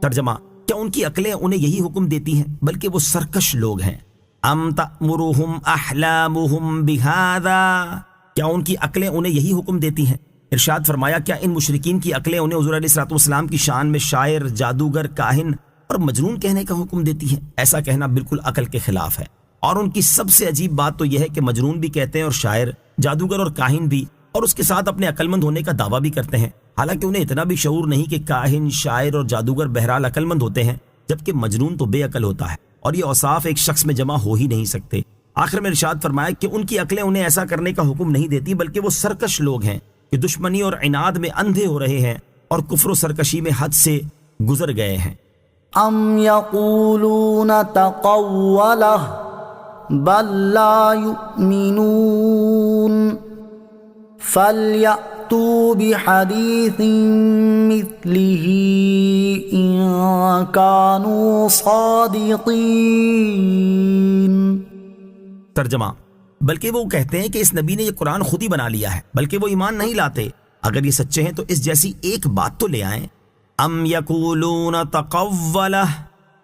A: ترجمہ، کیا ان کی عقلیں انہیں یہی حکم دیتی ہیں بلکہ وہ سرکش لوگ ہیں۔ ام تأمرهم احلامهم بهذا، کیا ان کی عقلیں انہیں یہی حکم دیتی ہیں؟ ارشاد فرمایا کیا ان مشرکین کی عقلیں انہیں حضور علیہ الصلوۃ والسلام کی شان میں شاعر، جادوگر، کاہن اور مجنون کہنے کا حکم دیتی ہے؟ ایسا کہنا بالکل عقل کے خلاف ہے۔ اور ان کی سب سے عجیب بات تو یہ ہے کہ مجنون بھی کہتے ہیں اور شاعر، جادوگر اور کاہن بھی، اور اس کے ساتھ اپنے عقل مند ہونے کا دعویٰ بھی کرتے ہیں، حالانکہ انہیں اتنا بھی شعور نہیں کہ کاہن، شاعر اور جادوگر بہرحال عقل مند ہوتے ہیں، جبکہ مجنون تو بے عقل ہوتا ہے، اور یہ اوصاف ایک شخص میں جمع ہو ہی نہیں سکتے۔ آخر میں ارشاد فرمایا کہ ان کی عقلیں انہیں ایسا کرنے کا حکم نہیں دیتی، بلکہ وہ سرکش لوگ ہیں کہ دشمنی اور عناد میں اندھے ہو رہے ہیں اور کفر و سرکشی میں حد سے گزر گئے ہیں۔
B: ام یقولون تقولہ بل لا یؤمنون فلیأتوا بحدیث مثلہ ان کانوا صادقین۔
A: ترجمہ، بلکہ وہ کہتے ہیں کہ اس نبی نے یہ قرآن خود ہی بنا لیا ہے، بلکہ وہ ایمان نہیں لاتے۔ اگر یہ سچے ہیں تو اس جیسی ایک بات تو لے آئیں۔ ام یقولون تقولہ،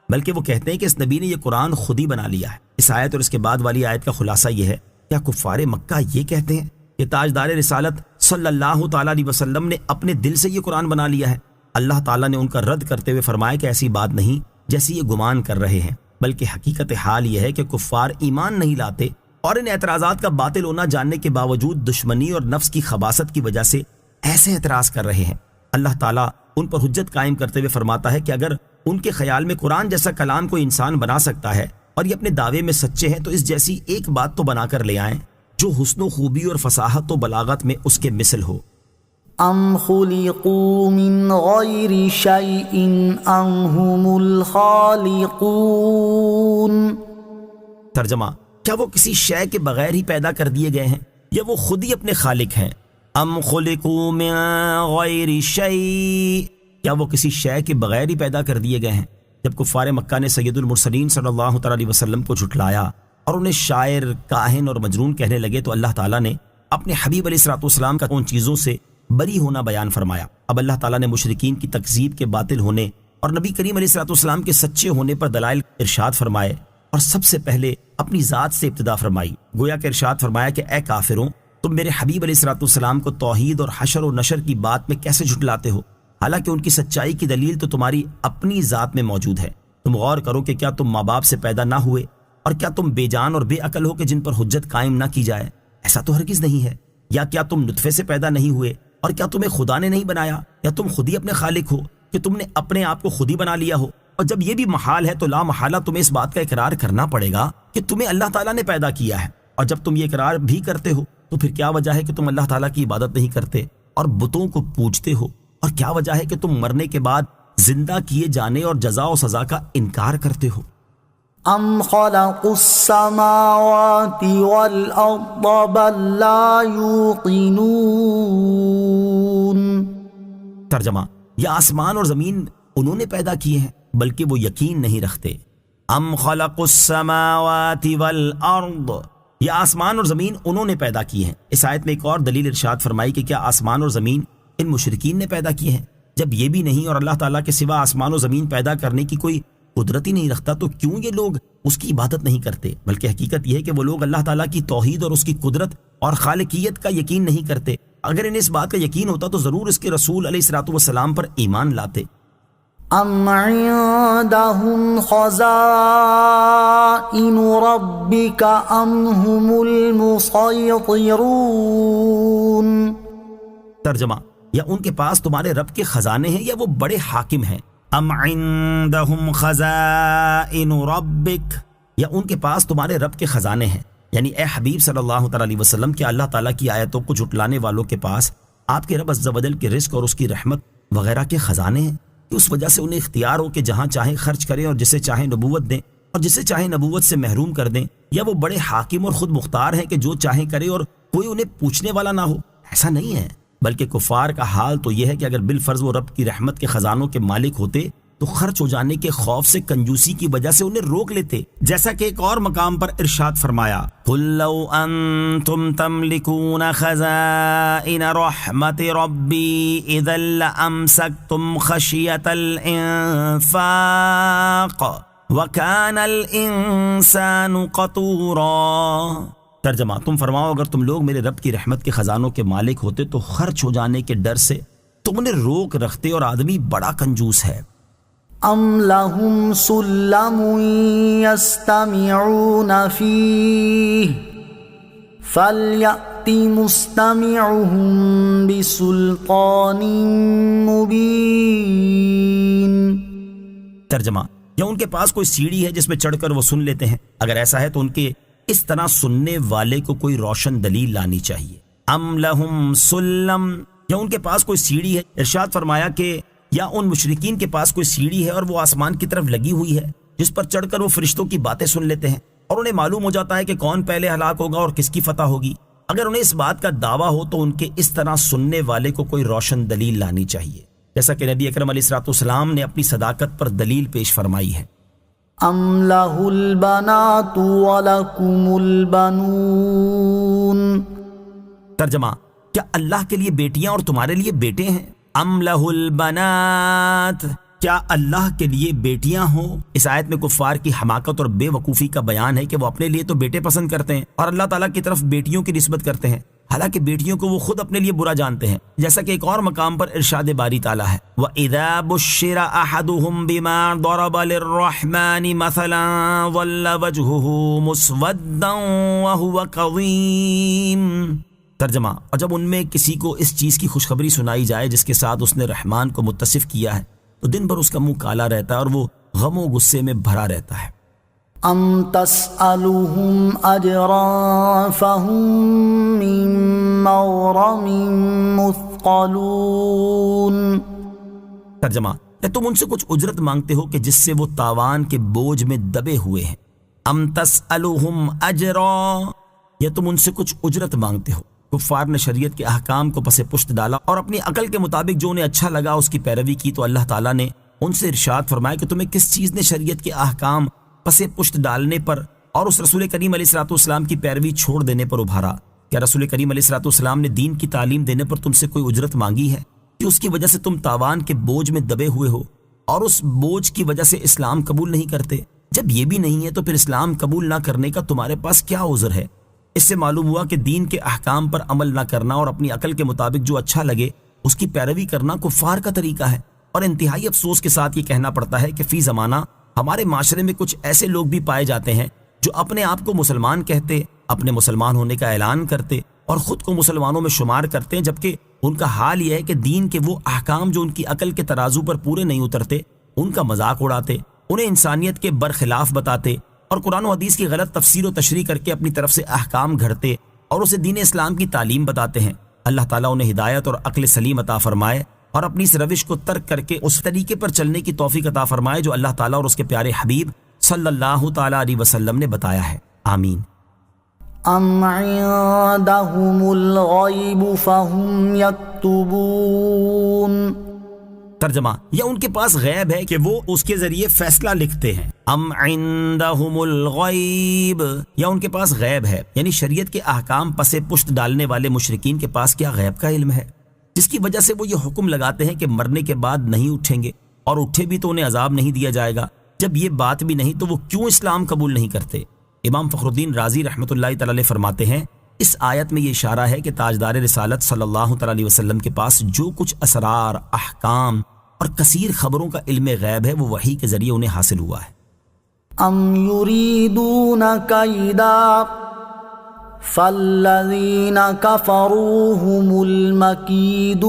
A: بلکہ وہ کہتے ہیں کہ اس نبی نے یہ قرآن خود ہی بنا لیا ہے۔ اس آیت اور اس کے بعد والی آیت کا خلاصہ یہ ہے، کیا کفار مکہ یہ کہتے ہیں کہ تاجدار رسالت صلی اللہ تعالیٰ علیہ وسلم نے اپنے دل سے یہ قرآن بنا لیا ہے؟ اللہ تعالیٰ نے ان کا رد کرتے ہوئے فرمایا کہ ایسی بات نہیں جیسی یہ گمان کر رہے ہیں، بلکہ حقیقت حال یہ ہے کہ کفار ایمان نہیں لاتے اور ان اعتراضات کا باطل ہونا جاننے کے باوجود دشمنی اور نفس کی خباثت کی وجہ سے ایسے اعتراض کر رہے ہیں۔ اللہ تعالیٰ ان پر حجت قائم کرتے ہوئے فرماتا ہے کہ اگر ان کے خیال میں قرآن جیسا کلام کوئی انسان بنا سکتا ہے اور یہ اپنے دعوے میں سچے ہیں تو اس جیسی ایک بات تو بنا کر لے آئیں جو حسن و خوبی اور فصاحت و بلاغت میں اس کے مثل ہو۔
B: ام خلقوا من غیر شیء ام هم الخالقون۔
A: ترجمہ، کیا وہ کسی شے کے بغیر ہی پیدا کر دیے گئے ہیں یا وہ خود ہی اپنے خالق ہیں؟ ام خلقوا من غیر شیء، کیا وہ کسی شے کے بغیر ہی پیدا کر دیے گئے ہیں؟ جب کفار مکہ نے سید المرسلین صلی اللہ تعالیٰ علیہ وسلم کو جھٹلایا اور انہیں شاعر، کاہن اور مجنون کہنے لگے تو اللہ تعالیٰ نے اپنے حبیب علیہ الصلوۃ والسلام کا ان چیزوں سے بری ہونا بیان فرمایا۔ اب اللہ تعالیٰ نے مشرکین کی تکذیب کے باطل ہونے اور نبی کریم علیہ الصلوۃ والسلام کے سچے ہونے پر دلائل ارشاد فرمائے، اور سب سے پہلے اپنی ذات سے ابتدا فرمائی۔ گویا کہ ارشاد فرمایا کہ اے کافروں، تم میرے حبیب علیہ الصلوۃ والسلام کو توحید اور حشر و نشر کی بات میں کیسے جھٹلاتے ہو، حالانکہ ان کی سچائی کی دلیل تو تمہاری اپنی ذات میں موجود ہے۔ تم غور کرو کہ کیا تم ماں باپ سے پیدا نہ ہوئے، اور کیا تم بے جان اور بے عقل ہو کہ جن پر حجت قائم نہ کی جائے؟ ایسا تو ہرگز نہیں ہے۔ یا کیا تم نطفے سے پیدا نہیں ہوئے، اور کیا تمہیں خدا نے نہیں بنایا؟ یا تم خود ہی اپنے خالق ہو کہ تم نے اپنے آپ کو خود ہی بنا لیا ہو؟ اور جب یہ بھی محال ہے تو لا محالہ تمہیں اس بات کا اقرار کرنا پڑے گا کہ تمہیں اللہ تعالیٰ نے پیدا کیا ہے، اور جب تم یہ اقرار بھی کرتے ہو تو پھر کیا وجہ ہے کہ تم اللہ تعالیٰ کی عبادت نہیں کرتے اور بتوں کو پوجتے ہو؟ اور کیا وجہ ہے کہ تم مرنے کے بعد زندہ کیے جانے اور جزا و سزا کا انکار کرتے ہو؟
B: ام خلقوا السماوات والارض بل لا یوقنون۔
A: ترجمہ، یا آسمان اور زمین انہوں نے پیدا کیے ہیں بلکہ وہ یقین نہیں رکھتے۔ ام خلقوا السماوات والارض، یا آسمان اور زمین انہوں نے پیدا کیے ہیں۔ اس آیت میں ایک اور دلیل ارشاد فرمائی کہ کیا آسمان اور زمین ان مشرکین نے پیدا کیے ہیں؟ جب یہ بھی نہیں اور اللہ تعالیٰ کے سوا آسمان و زمین پیدا کرنے کی کوئی قدرت ہی نہیں رکھتا تو کیوں یہ لوگ اس کی عبادت نہیں کرتے؟ بلکہ حقیقت یہ ہے کہ وہ لوگ اللہ تعالیٰ کی توحید اور اس کی قدرت اور خالقیت کا یقین نہیں کرتے۔ اگر انہیں اس بات کا یقین ہوتا تو ضرور اس کے رسول علیہ الصلوۃ والسلام پر ایمان لاتے۔
B: ام عندهم خزائن خزائن ربك أم هم المسيطرون؟
A: ترجمہ، یا ان کے پاس تمہارے رب کے خزانے ہیں یا وہ بڑے حاکم ہیں؟ ام عندهم خزائن ربک، یا ان کے پاس تمہارے رب کے خزانے ہیں، یعنی اے حبیب صلی اللہ تعالی علیہ وسلم کہ اللہ تعالیٰ کی آیتوں کو جھٹلانے والوں کے پاس آپ کے رب عز و جل کے رزق اور اس کی رحمت وغیرہ کے خزانے ہیں کہ اس وجہ سے انہیں اختیار ہو کہ جہاں چاہیں خرچ کریں اور جسے چاہیں نبوت دیں اور جسے چاہیں نبوت سے محروم کر دیں، یا وہ بڑے حاکم اور خود مختار ہیں کہ جو چاہیں کرے اور کوئی انہیں پوچھنے والا نہ ہو؟ ایسا نہیں ہے، بلکہ کفار کا حال تو یہ ہے کہ اگر بالفرض وہ رب کی رحمت کے خزانوں کے مالک ہوتے تو خرچ ہو جانے کے خوف سے کنجوسی کی وجہ سے انہیں روک لیتے، جیسا کہ ایک اور مقام پر ارشاد فرمایا قُل لَوْ أَنْتُمْ تَمْلِكُونَ خَزَائِنَ رَحْمَةِ رَبِّي إِذًا لَأَمْسَكْتُمْ خَشْيَةَ الْإِنفَاقِ وَكَانَ الْإِنسَانُ قَتُورًا۔ ترجمہ، تم فرماؤ اگر تم لوگ میرے رب کی رحمت کے خزانوں کے مالک ہوتے تو خرچ ہو جانے کے ڈر سے تم انہیں روک رکھتے، اور آدمی بڑا کنجوس ہے۔
B: ام لهم سلم يستمعون فيه فليأت مستمعهم بسلطان مبين۔
A: ترجمہ، یا ان کے پاس کوئی سیڑھی ہے جس میں چڑھ کر وہ سن لیتے ہیں؟ اگر ایسا ہے تو ان کے اس طرح سننے والے کو کوئی روشن دلیل لانی چاہیے۔ ام لهم سلم، یا ان کے پاس کوئی سیڑھی ہے؟ ارشاد فرمایا کہ یا ان مشرکین کے پاس کوئی سیڑھی ہے اور وہ آسمان کی طرف لگی ہوئی ہے جس پر چڑھ کر وہ فرشتوں کی باتیں سن لیتے ہیں اور انہیں معلوم ہو جاتا ہے کہ کون پہلے ہلاک ہوگا اور کس کی فتح ہوگی۔ اگر انہیں اس بات کا دعویٰ ہو تو ان کے اس طرح سننے والے کو کوئی روشن دلیل لانی چاہیے، جیسا کہ نبی اکرم علیہ السلام نے اپنی صداقت پر دلیل پیش فرمائی ہے۔
B: ام لہ البنات ولکم البنون۔
A: ترجمہ، کیا اللہ کے لیے بیٹیاں اور تمہارے لیے بیٹے ہیں؟ ام لہ البنات، کیا اللہ کے لیے بیٹیاں ہوں؟ اس آیت میں کفار کی حماقت اور بے وقوفی کا بیان ہے کہ وہ اپنے لیے تو بیٹے پسند کرتے ہیں اور اللہ تعالیٰ کی طرف بیٹیوں کی نسبت کرتے ہیں، حالانکہ بیٹیوں کو وہ خود اپنے لیے برا جانتے ہیں، جیسا کہ ایک اور مقام پر ارشاد باری تعالیٰ ہے وَإِذَا بُشِّرَ أَحَدُهُمْ بِمَا ضَرَبَ لِلرَّحْمَنِ مَثَلًا ظَلَّ وَجْهُهُ مُسْوَدًّا وَهُوَ كَظِيمٌ۔ ترجمہ، اور جب ان میں کسی کو اس چیز کی خوشخبری سنائی جائے جس کے ساتھ اس نے رحمان کو متصف کیا ہے تو دن بھر اس کا منہ کالا رہتا ہے اور وہ غم و غصے میں بھرا رہتا ہے۔
B: ام تسألهم اجرا فهم من مغرم مثقلون۔
A: ترجمہ، یا تم ان سے کچھ اجرت مانگتے ہو کہ جس سے وہ تاوان کے بوجھ میں دبے ہوئے ہیں؟ ام تسألهم اجرا، یا تم ان سے کچھ اجرت مانگتے ہو۔ کفار نے شریعت کے احکام کو پس پشت ڈالا اور اپنی عقل کے مطابق جو انہیں اچھا لگا اس کی پیروی کی، تو اللہ تعالیٰ نے ان سے ارشاد فرمایا کہ تمہیں کس چیز نے شریعت کے احکام پس پشت ڈالنے پر اور اس رسول کریم علیہ السلام کی پیروی چھوڑ دینے پر ابھارا؟ کیا رسول کریم علیہ السلام نے دین کی تعلیم دینے پر تم سے کوئی اجرت مانگی ہے کہ اس کی وجہ سے تم تاوان کے بوجھ میں دبے ہوئے ہو اور اس بوجھ کی وجہ سے اسلام قبول نہیں کرتے؟ جب یہ بھی نہیں ہے تو پھر اسلام قبول نہ کرنے کا تمہارے پاس کیا عذر ہے؟ اس سے معلوم ہوا کہ دین کے احکام پر عمل نہ کرنا اور اپنی عقل کے مطابق جو اچھا لگے اس کی پیروی کرنا کفار کا طریقہ ہے۔ اور انتہائی افسوس کے ساتھ یہ کہنا پڑتا ہے کہ فی زمانہ ہمارے معاشرے میں کچھ ایسے لوگ بھی پائے جاتے ہیں جو اپنے آپ کو مسلمان کہتے، اپنے مسلمان ہونے کا اعلان کرتے اور خود کو مسلمانوں میں شمار کرتے ہیں، جبکہ ان کا حال یہ ہے کہ دین کے وہ احکام جو ان کی عقل کے ترازو پر پورے نہیں اترتے ان کا مذاق اڑاتے، انہیں انسانیت کے برخلاف بتاتے اور قرآن و حدیث کی غلط تفسیر و تشریح کر کے اپنی طرف سے احکام گھڑتے اور اسے دین اسلام کی تعلیم بتاتے ہیں۔ اللہ تعالیٰ انہیں ہدایت اور عقل سلیم عطا فرمائے اور اپنی اس روش کو ترک کر کے اس طریقے پر چلنے کی توفیق عطا فرمائے جو اللہ تعالیٰ اور اس کے پیارے حبیب صلی اللہ تعالیٰ علیہ وسلم نے بتایا ہے، آمین۔
B: ام عندهم الغیب فهم یکتبون۔
A: ترجمہ، یا ان کے پاس غیب ہے کہ وہ اس کے ذریعے فیصلہ لکھتے ہیں۔ ام عندهم الغیب، یا ان کے پاس غیب ہے، یعنی شریعت کے احکام پس پشت ڈالنے والے مشرکین کے پاس کیا غیب کا علم ہے جس کی وجہ سے وہ یہ حکم لگاتے ہیں کہ مرنے کے بعد نہیں اٹھیں گے، اور اٹھے بھی تو انہیں عذاب نہیں دیا جائے گا؟ جب یہ بات بھی نہیں تو وہ کیوں اسلام قبول نہیں کرتے؟ امام فخر الدین رازی رحمۃ اللہ تعالی علیہ فرماتے ہیں اس آیت میں یہ اشارہ ہے کہ تاجدار رسالت صلی اللہ تعالی علیہ وسلم کے پاس جو کچھ اسرار، احکام اور کثیر خبروں کا علم غیب ہے وہ وحی کے ذریعے انہیں حاصل ہوا ہے۔
B: أم يريدون كيدا فالذين كفروا هم المكيدون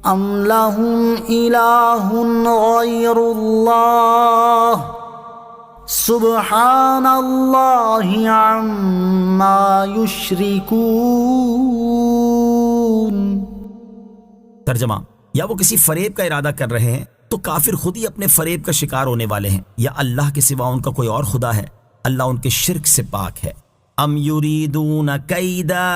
B: أم لهم إله غير الله سبحان الله عما يشركون۔
A: ترجمہ، یا وہ کسی فریب کا ارادہ کر رہے ہیں تو کافر خود ہی اپنے فریب کا شکار ہونے والے ہیں، یا اللہ کے سوا ان کا کوئی اور خدا ہے، اللہ ان کے شرک سے پاک ہے۔ ام یریدون کیدا،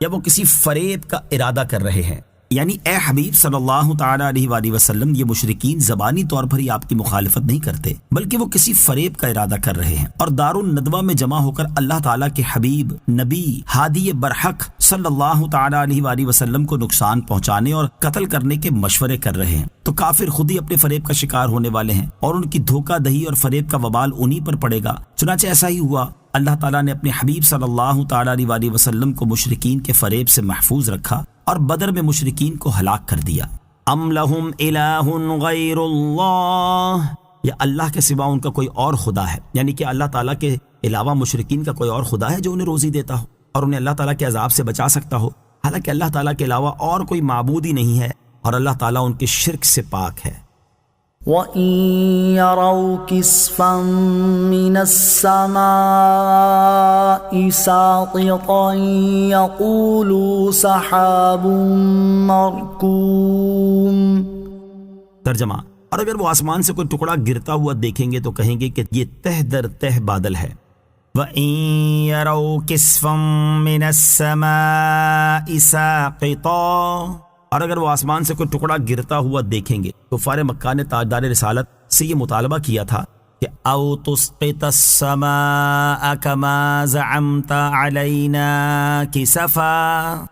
A: یا وہ کسی فریب کا ارادہ کر رہے ہیں، یعنی اے حبیب صلی اللہ تعالی علیہ وآلہ وسلم، یہ مشرکین زبانی طور پر ہی آپ کی مخالفت نہیں کرتے، بلکہ وہ کسی فریب کا ارادہ کر رہے ہیں، اور دار الندوہ میں جمع ہو کر اللہ تعالیٰ کے حبیب، نبی، ہادی برحق صلی اللہ تعالی علیہ وآلہ وسلم کو نقصان پہنچانے اور قتل کرنے کے مشورے کر رہے ہیں۔ تو کافر خود ہی اپنے فریب کا شکار ہونے والے ہیں، اور ان کی دھوکہ دہی اور فریب کا وبال انہی پر پڑے گا۔ چنانچہ ایسا ہی ہوا، اللہ تعالیٰ نے اپنے حبیب صلی اللہ تعالی علیہ وآلہ وسلم کو مشرکین کے فریب سے محفوظ رکھا اور بدر میں مشرکین کو ہلاک کر دیا۔ ام لہم الہ غیر اللہ، یا اللہ کے سوا ان کا کوئی اور خدا ہے، یعنی کہ اللہ تعالیٰ کے علاوہ مشرکین کا کوئی اور خدا ہے جو انہیں روزی دیتا ہو اور انہیں اللہ تعالیٰ کے عذاب سے بچا سکتا ہو، حالانکہ اللہ تعالیٰ کے علاوہ اور کوئی معبود ہی نہیں ہے، اور اللہ تعالیٰ ان کے شرک سے پاک ہے۔
B: وَإِن يَرَوْا كِسْفًا مِّنَ السَّمَاءِ سَاقِطًا يَقُولُوا سَحَابٌ مَّرْكُومٌ۔
A: ترجمہ، اور اگر وہ آسمان سے کوئی ٹکڑا گرتا ہوا دیکھیں گے تو کہیں گے کہ یہ تہ در تہ بادل ہے۔ وَإِن يَرَوْا كِسْفًا مِّنَ السَّمَاءِ سَاقِطًا، اور اگر وہ آسمان سے کوئی ٹکڑا گرتا ہوا دیکھیں گے، کفار مکہ نے تاجدار رسالت سے یہ مطالبہ کیا تھا کہ او تسقط السماء كما زعمت علينا كسفا،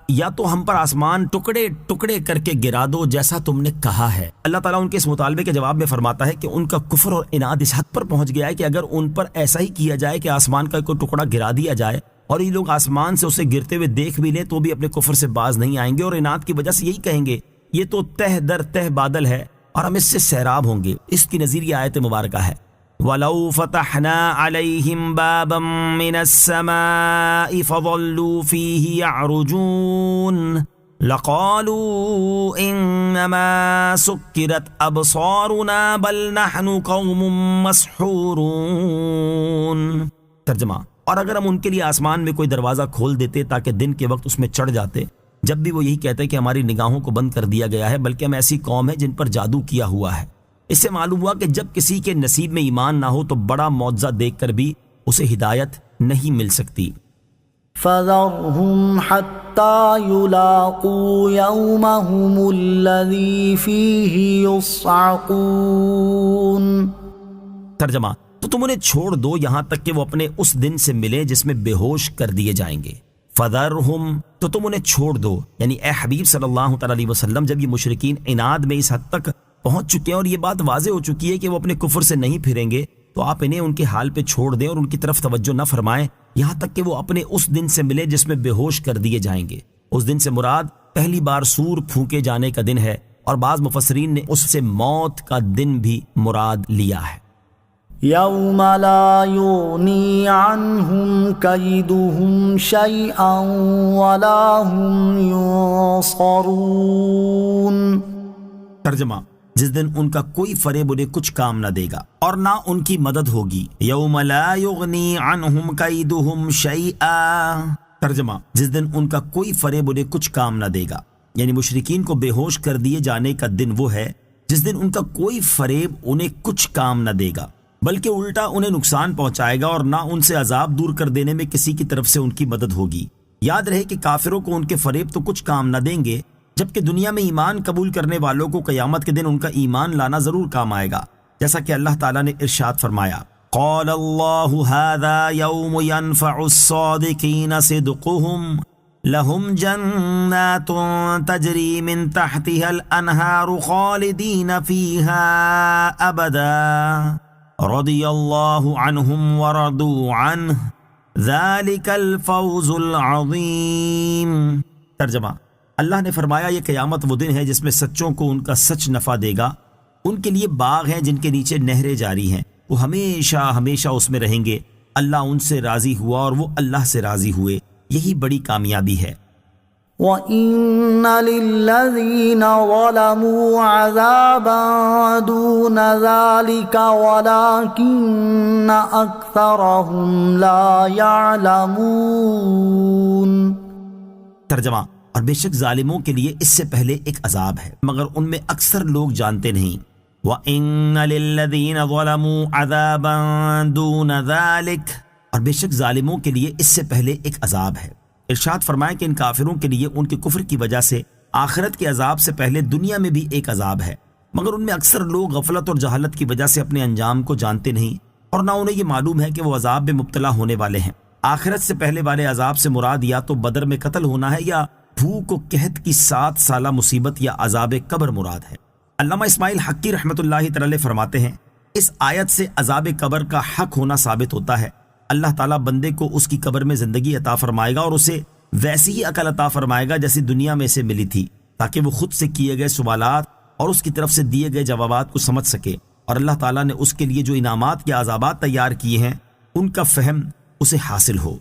A: یا تو ہم پر آسمان ٹکڑے ٹکڑے کر کے گرا دو جیسا تم نے کہا ہے۔ اللہ تعالیٰ ان کے اس مطالبے کے جواب میں فرماتا ہے کہ ان کا کفر اور عناد اس حد پر پہنچ گیا ہے کہ اگر ان پر ایسا ہی کیا جائے کہ آسمان کا کوئی ٹکڑا گرا دیا جائے اور یہ لوگ آسمان سے اسے گرتے ہوئے دیکھ بھی لیں تو بھی اپنے کفر سے باز نہیں آئیں گے، اور عناد کی وجہ سے یہی کہیں گے یہ تو تہ در تہ بادل ہے اور ہم اس سے سیراب ہوں گے۔ اس کی نظیر یہ آیت مبارکہ ہے، وَلَوْ فَتَحْنَا عَلَيْهِمْ بَابًا مِّنَ السَّمَاءِ فَظَلُّوا فِيهِ يَعْرُجُونَ لَقَالُوا إِنَّمَا سُكِّرَتْ أَبْصَارُنَا بَلْ نَحْنُ قَوْمٌ مَّسْحُورُونَ۔ ترجمہ، اور اگر ہم ان کے لیے آسمان میں کوئی دروازہ کھول دیتے تاکہ دن کے وقت اس میں چڑھ جاتے، جب بھی وہ یہی کہتے کہ ہماری نگاہوں کو بند کر دیا گیا ہے، بلکہ ہم ایسی قوم ہے جن پر جادو کیا ہوا ہے۔ اس سے معلوم ہوا کہ جب کسی کے نصیب میں ایمان نہ ہو تو بڑا معجزہ دیکھ کر بھی اسے ہدایت نہیں مل سکتی۔
B: فَذَرْهُمْ حَتَّى يُلَاقُوا يَوْمَهُمُ الَّذِي فِيهِ يُصْعَقُونَ۔
A: ترجمہ، تو تم انہیں چھوڑ دو یہاں تک کہ وہ اپنے اس دن سے ملے جس میں بے ہوش کر دیے جائیں گے۔ فَذَرْهُمْ، تو تم انہیں چھوڑ دو، یعنی اے حبیب صلی اللہ تعالی علیہ وسلم، جب یہ مشرکین عناد میں اس حد تک پہنچ چکے ہیں اور یہ بات واضح ہو چکی ہے کہ وہ اپنے کفر سے نہیں پھریں گے، تو آپ انہیں ان کے حال پہ چھوڑ دیں اور ان کی طرف توجہ نہ فرمائیں یہاں تک کہ وہ اپنے اس دن سے ملے جس میں بے ہوش کر دیے جائیں گے۔ اس دن سے مراد پہلی بار سور پھونکے جانے کا دن ہے، اور بعض مفسرین نے اس سے موت کا دن بھی مراد لیا ہے۔
B: يَوْمَ لَا يُغْنِي عَنْهُمْ كَيْدُهُمْ شَيْئًا وَلَا هُمْ يُنصَرُونَ۔
A: ترجمہ، جس دن ان کا کوئی فریب انہیں کچھ کام نہ دے گا اور نہ ان کی مدد ہوگی۔ یوم لا یغنی عنہم کیدہم شیئا۔ ترجمہ، جس دن ان کا کوئی فریب انہیں کچھ کام نہ دے گا، یعنی مشرکین کو بے ہوش کر دیے جانے کا دن وہ ہے جس دن ان کا کوئی فریب انہیں کچھ کام نہ دے گا، بلکہ الٹا انہیں نقصان پہنچائے گا، اور نہ ان سے عذاب دور کر دینے میں کسی کی طرف سے ان کی مدد ہوگی۔ یاد رہے کہ کافروں کو ان کے فریب تو کچھ کام نہ دیں گے، جبکہ دنیا میں ایمان قبول کرنے والوں کو قیامت کے دن ان کا ایمان لانا ضرور کام آئے گا، جیسا کہ اللہ تعالیٰ نے ارشاد فرمایا، قال اللہ هذا یوم ينفع الصادقین صدقهم لهم جنات تجری من تحتها الانہار خالدین فیہا ابدا رضی اللہ عنہم ورضوا عنہ ذالک الفوز العظیم۔ ترجمہ، اللہ نے فرمایا یہ قیامت وہ دن ہے جس میں سچوں کو ان کا سچ نفع دے گا، ان کے لیے باغ ہیں جن کے نیچے نہریں جاری ہیں، وہ ہمیشہ ہمیشہ اس میں رہیں گے۔ اللہ ان سے راضی ہوا اور وہ اللہ سے راضی ہوئے، یہی بڑی کامیابی ہے۔
B: وَإِنَّ لِلَّذِينَ ظَلَمُوا عَذَابًا دُونَ ذَلِكَ وَلَكِنَّ أَكْثَرَهُمْ لَا يَعْلَمُونَ۔
A: ترجمہ، اور بے شک ظالموں کے لیے اس سے پہلے ایک عذاب ہے مگر ان میں اکثر لوگ جانتے نہیں۔ وَإِنَّ لِلَّذِينَ ظَلَمُوا عَذَابًا دُونَ ذَلِكَ، اور بے شک ظالموں کے لیے اس سے پہلے ایک عذاب ہے۔ ارشاد فرمائے کہ ان کافروں کے لیے ان کے کفر کی وجہ سے آخرت کے عذاب سے پہلے دنیا میں بھی ایک عذاب ہے، مگر ان میں اکثر لوگ غفلت اور جہالت کی وجہ سے اپنے انجام کو جانتے نہیں، اور نہ انہیں یہ معلوم ہے کہ وہ عذاب میں مبتلا ہونے والے ہیں۔ آخرت سے پہلے والے عذاب سے مراد یا تو بدر میں قتل ہونا ہے یا بھوک و قحط کی 7 سالہ مصیبت یا عذاب قبر مراد ہے۔ علامہ اسماعیل حقی رحمۃ اللہ تعالی فرماتے ہیں، اس آیت سے عذاب قبر کا حق ہونا ثابت ہوتا ہے۔ اللہ تعالیٰ بندے کو اس کی قبر میں زندگی عطا فرمائے گا اور اسے ویسی ہی عقل عطا فرمائے گا جیسی دنیا میں اسے ملی تھی، تاکہ وہ خود سے کیے گئے سوالات اور اس کی طرف سے دیے گئے جوابات کو سمجھ سکے، اور اللہ تعالیٰ نے اس کے لیے جو انعامات یا عذابات تیار کیے ہیں ان کا فہم اسے حاصل ہو۔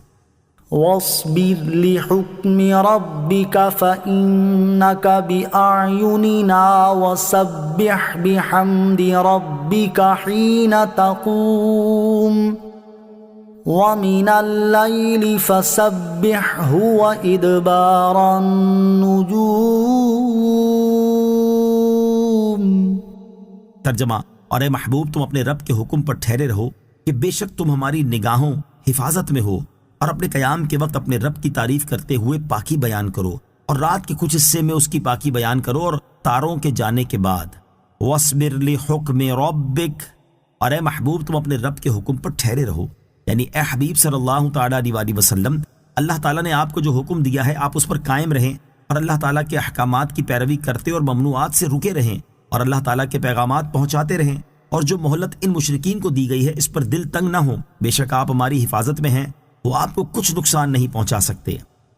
B: وَاصْبِرْ لِحُكْمِ رَبِّكَ فَإِنَّكَ بِأَعْيُنِنَا وَسَبِّحْ بِحَمْدِ رَبِّكَ حِينَ تَقُومُ وَمِنَ اللَّيْلِ فَسَبِّحْهُ وَإِدْبَارَ النُّجُومِ۔
A: ترجمہ، اور اے محبوب تم اپنے رب کے حکم پر ٹھہرے رہو کہ بے شک تم ہماری نگاہوں حفاظت میں ہو، اور اپنے قیام کے وقت اپنے رب کی تعریف کرتے ہوئے پاکی بیان کرو، اور رات کے کچھ حصے میں اس کی پاکی بیان کرو، اور تاروں کے جانے کے بعد۔ وَاصْبِرْ لِحُكْمِ رَبِّكَ، اور اے محبوب تم اپنے رب کے حکم پر ٹھہرے رہو، یعنی اے حبیب صلی اللہ تعالیٰ علیہ وسلم، اللہ تعالیٰ نے آپ کو جو حکم دیا ہے آپ اس پر قائم رہیں، اور اللہ تعالیٰ کے احکامات کی پیروی کرتے اور ممنوعات سے رکے رہیں، اور اللہ تعالیٰ کے پیغامات پہنچاتے رہیں، اور جو مہلت ان مشرکین کو دی گئی ہے اس پر دل تنگ نہ ہو، بے شک آپ ہماری حفاظت میں ہیں، وہ آپ کو کچھ نقصان نہیں پہنچا سکتے۔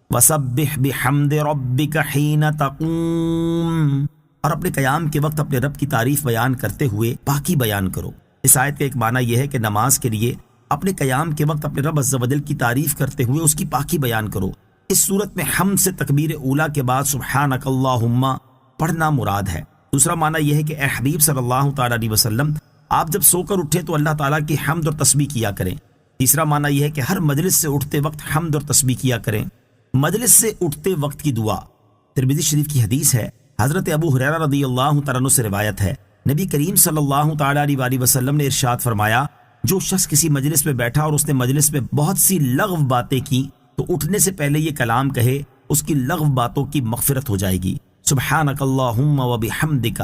A: وَسَبِّحْ بِحَمْدِ رَبِّكَ حِينَ تَقُومُ، اور اپنے قیام کے وقت اپنے رب کی تعریف بیان کرتے ہوئے پاکی بیان کرو۔ اس آیت کا ایک معنی یہ ہے کہ نماز کے لیے اپنے قیام کے وقت اپنے رب عز و جل کی تعریف کرتے ہوئے اس کی پاکی بیان کرو۔ اس صورت میں حمد سے تکبیر اولیٰ کے بعد سبحانک اللہم پڑھنا مراد ہے۔ دوسرا معنی یہ ہے کہ اے حبیب صلی اللہ تعالیٰ علیہ وسلم، آپ جب سو کر اٹھے تو اللہ تعالیٰ کی حمد اور تسبیح کیا کریں۔ تیسرا معنی یہ ہے کہ ہر مجلس سے اٹھتے وقت حمد اور تسبیح کیا کریں۔ مجلس سے اٹھتے وقت کی دعا، ترمذی شریف کی حدیث ہے، حضرت ابو ہریرہ رضی اللہ تعالیٰ عنہ سے روایت ہے، نبی کریم صلی اللہ تعالیٰ علیہ وسلم نے ارشاد فرمایا، جو شخص کسی مجلس میں بیٹھا اور اس نے مجلس میں بہت سی لغو باتیں کی تو اٹھنے سے پہلے یہ کلام کہے، اس کی لغو باتوں کی مغفرت ہو جائے گی۔ سبحانک اللہم و بحمدک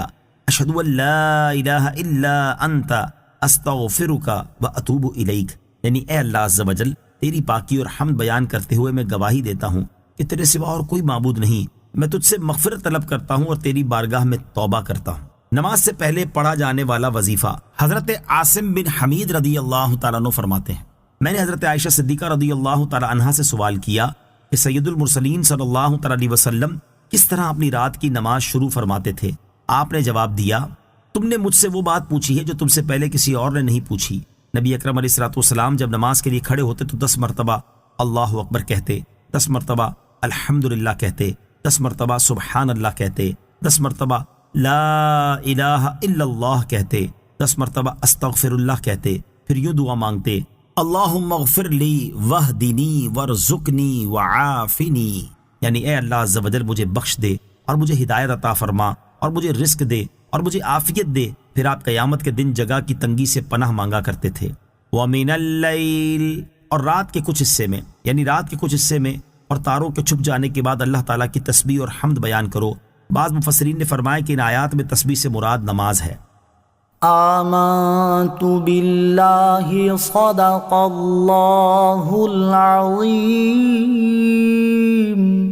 A: اشہد ان لا الہ الا انت استغفرک و اتوب الیک، یعنی اے اللہ عز و جل، تیری پاکی اور حمد بیان کرتے ہوئے میں گواہی دیتا ہوں کہ تیرے سوا اور کوئی معبود نہیں، میں تجھ سے مغفرت طلب کرتا ہوں اور تیری بارگاہ میں توبہ کرتا ہوں۔ نماز سے پہلے پڑھا جانے والا وظیفہ، حضرت عاصم بن حمید رضی اللہ تعالیٰ عنہ فرماتے ہیں، میں نے حضرت عائشہ صدیقہ رضی اللہ تعالیٰ عنہا سے سوال کیا کہ سید المرسلین صلی اللہ تعالیٰ علیہ وسلم کس طرح اپنی رات کی نماز شروع فرماتے تھے؟ آپ نے جواب دیا، تم نے مجھ سے وہ بات پوچھی ہے جو تم سے پہلے کسی اور نے نہیں پوچھی۔ نبی اکرم علیہ الصلوۃ والسلام جب نماز کے لیے کھڑے ہوتے تو 10 مرتبہ اللہ اکبر کہتے، 10 مرتبہ الحمدللہ کہتے، 10 مرتبہ سبحان اللہ کہتے، 10 مرتبہ لا الہ الا اللہ کہتے، 10 مرتبہ استغفر اللہ کہتے، پھر یوں دعا مانگتے، اللہم اغفر لی واہدنی وارزقنی وعافنی، یعنی اے اللہ عز و جل مجھے بخش دے اور مجھے ہدایت عطا فرما اور مجھے رزق دے اور مجھے عافیت دے۔ پھر آپ قیامت کے دن جگہ کی تنگی سے پناہ مانگا کرتے تھے۔ وَمِنَ اللَّيْلِ، اور رات کے کچھ حصے میں، یعنی رات کے کچھ حصے میں اور تاروں کے چھپ جانے کے بعد اللہ تعالیٰ کی تسبیح اور حمد بیان کرو۔ بعض مفسرین نے فرمایا کہ ان آیات میں تسبیح سے مراد نماز ہے۔
B: آمنت باللہ صدق اللہ العظیم۔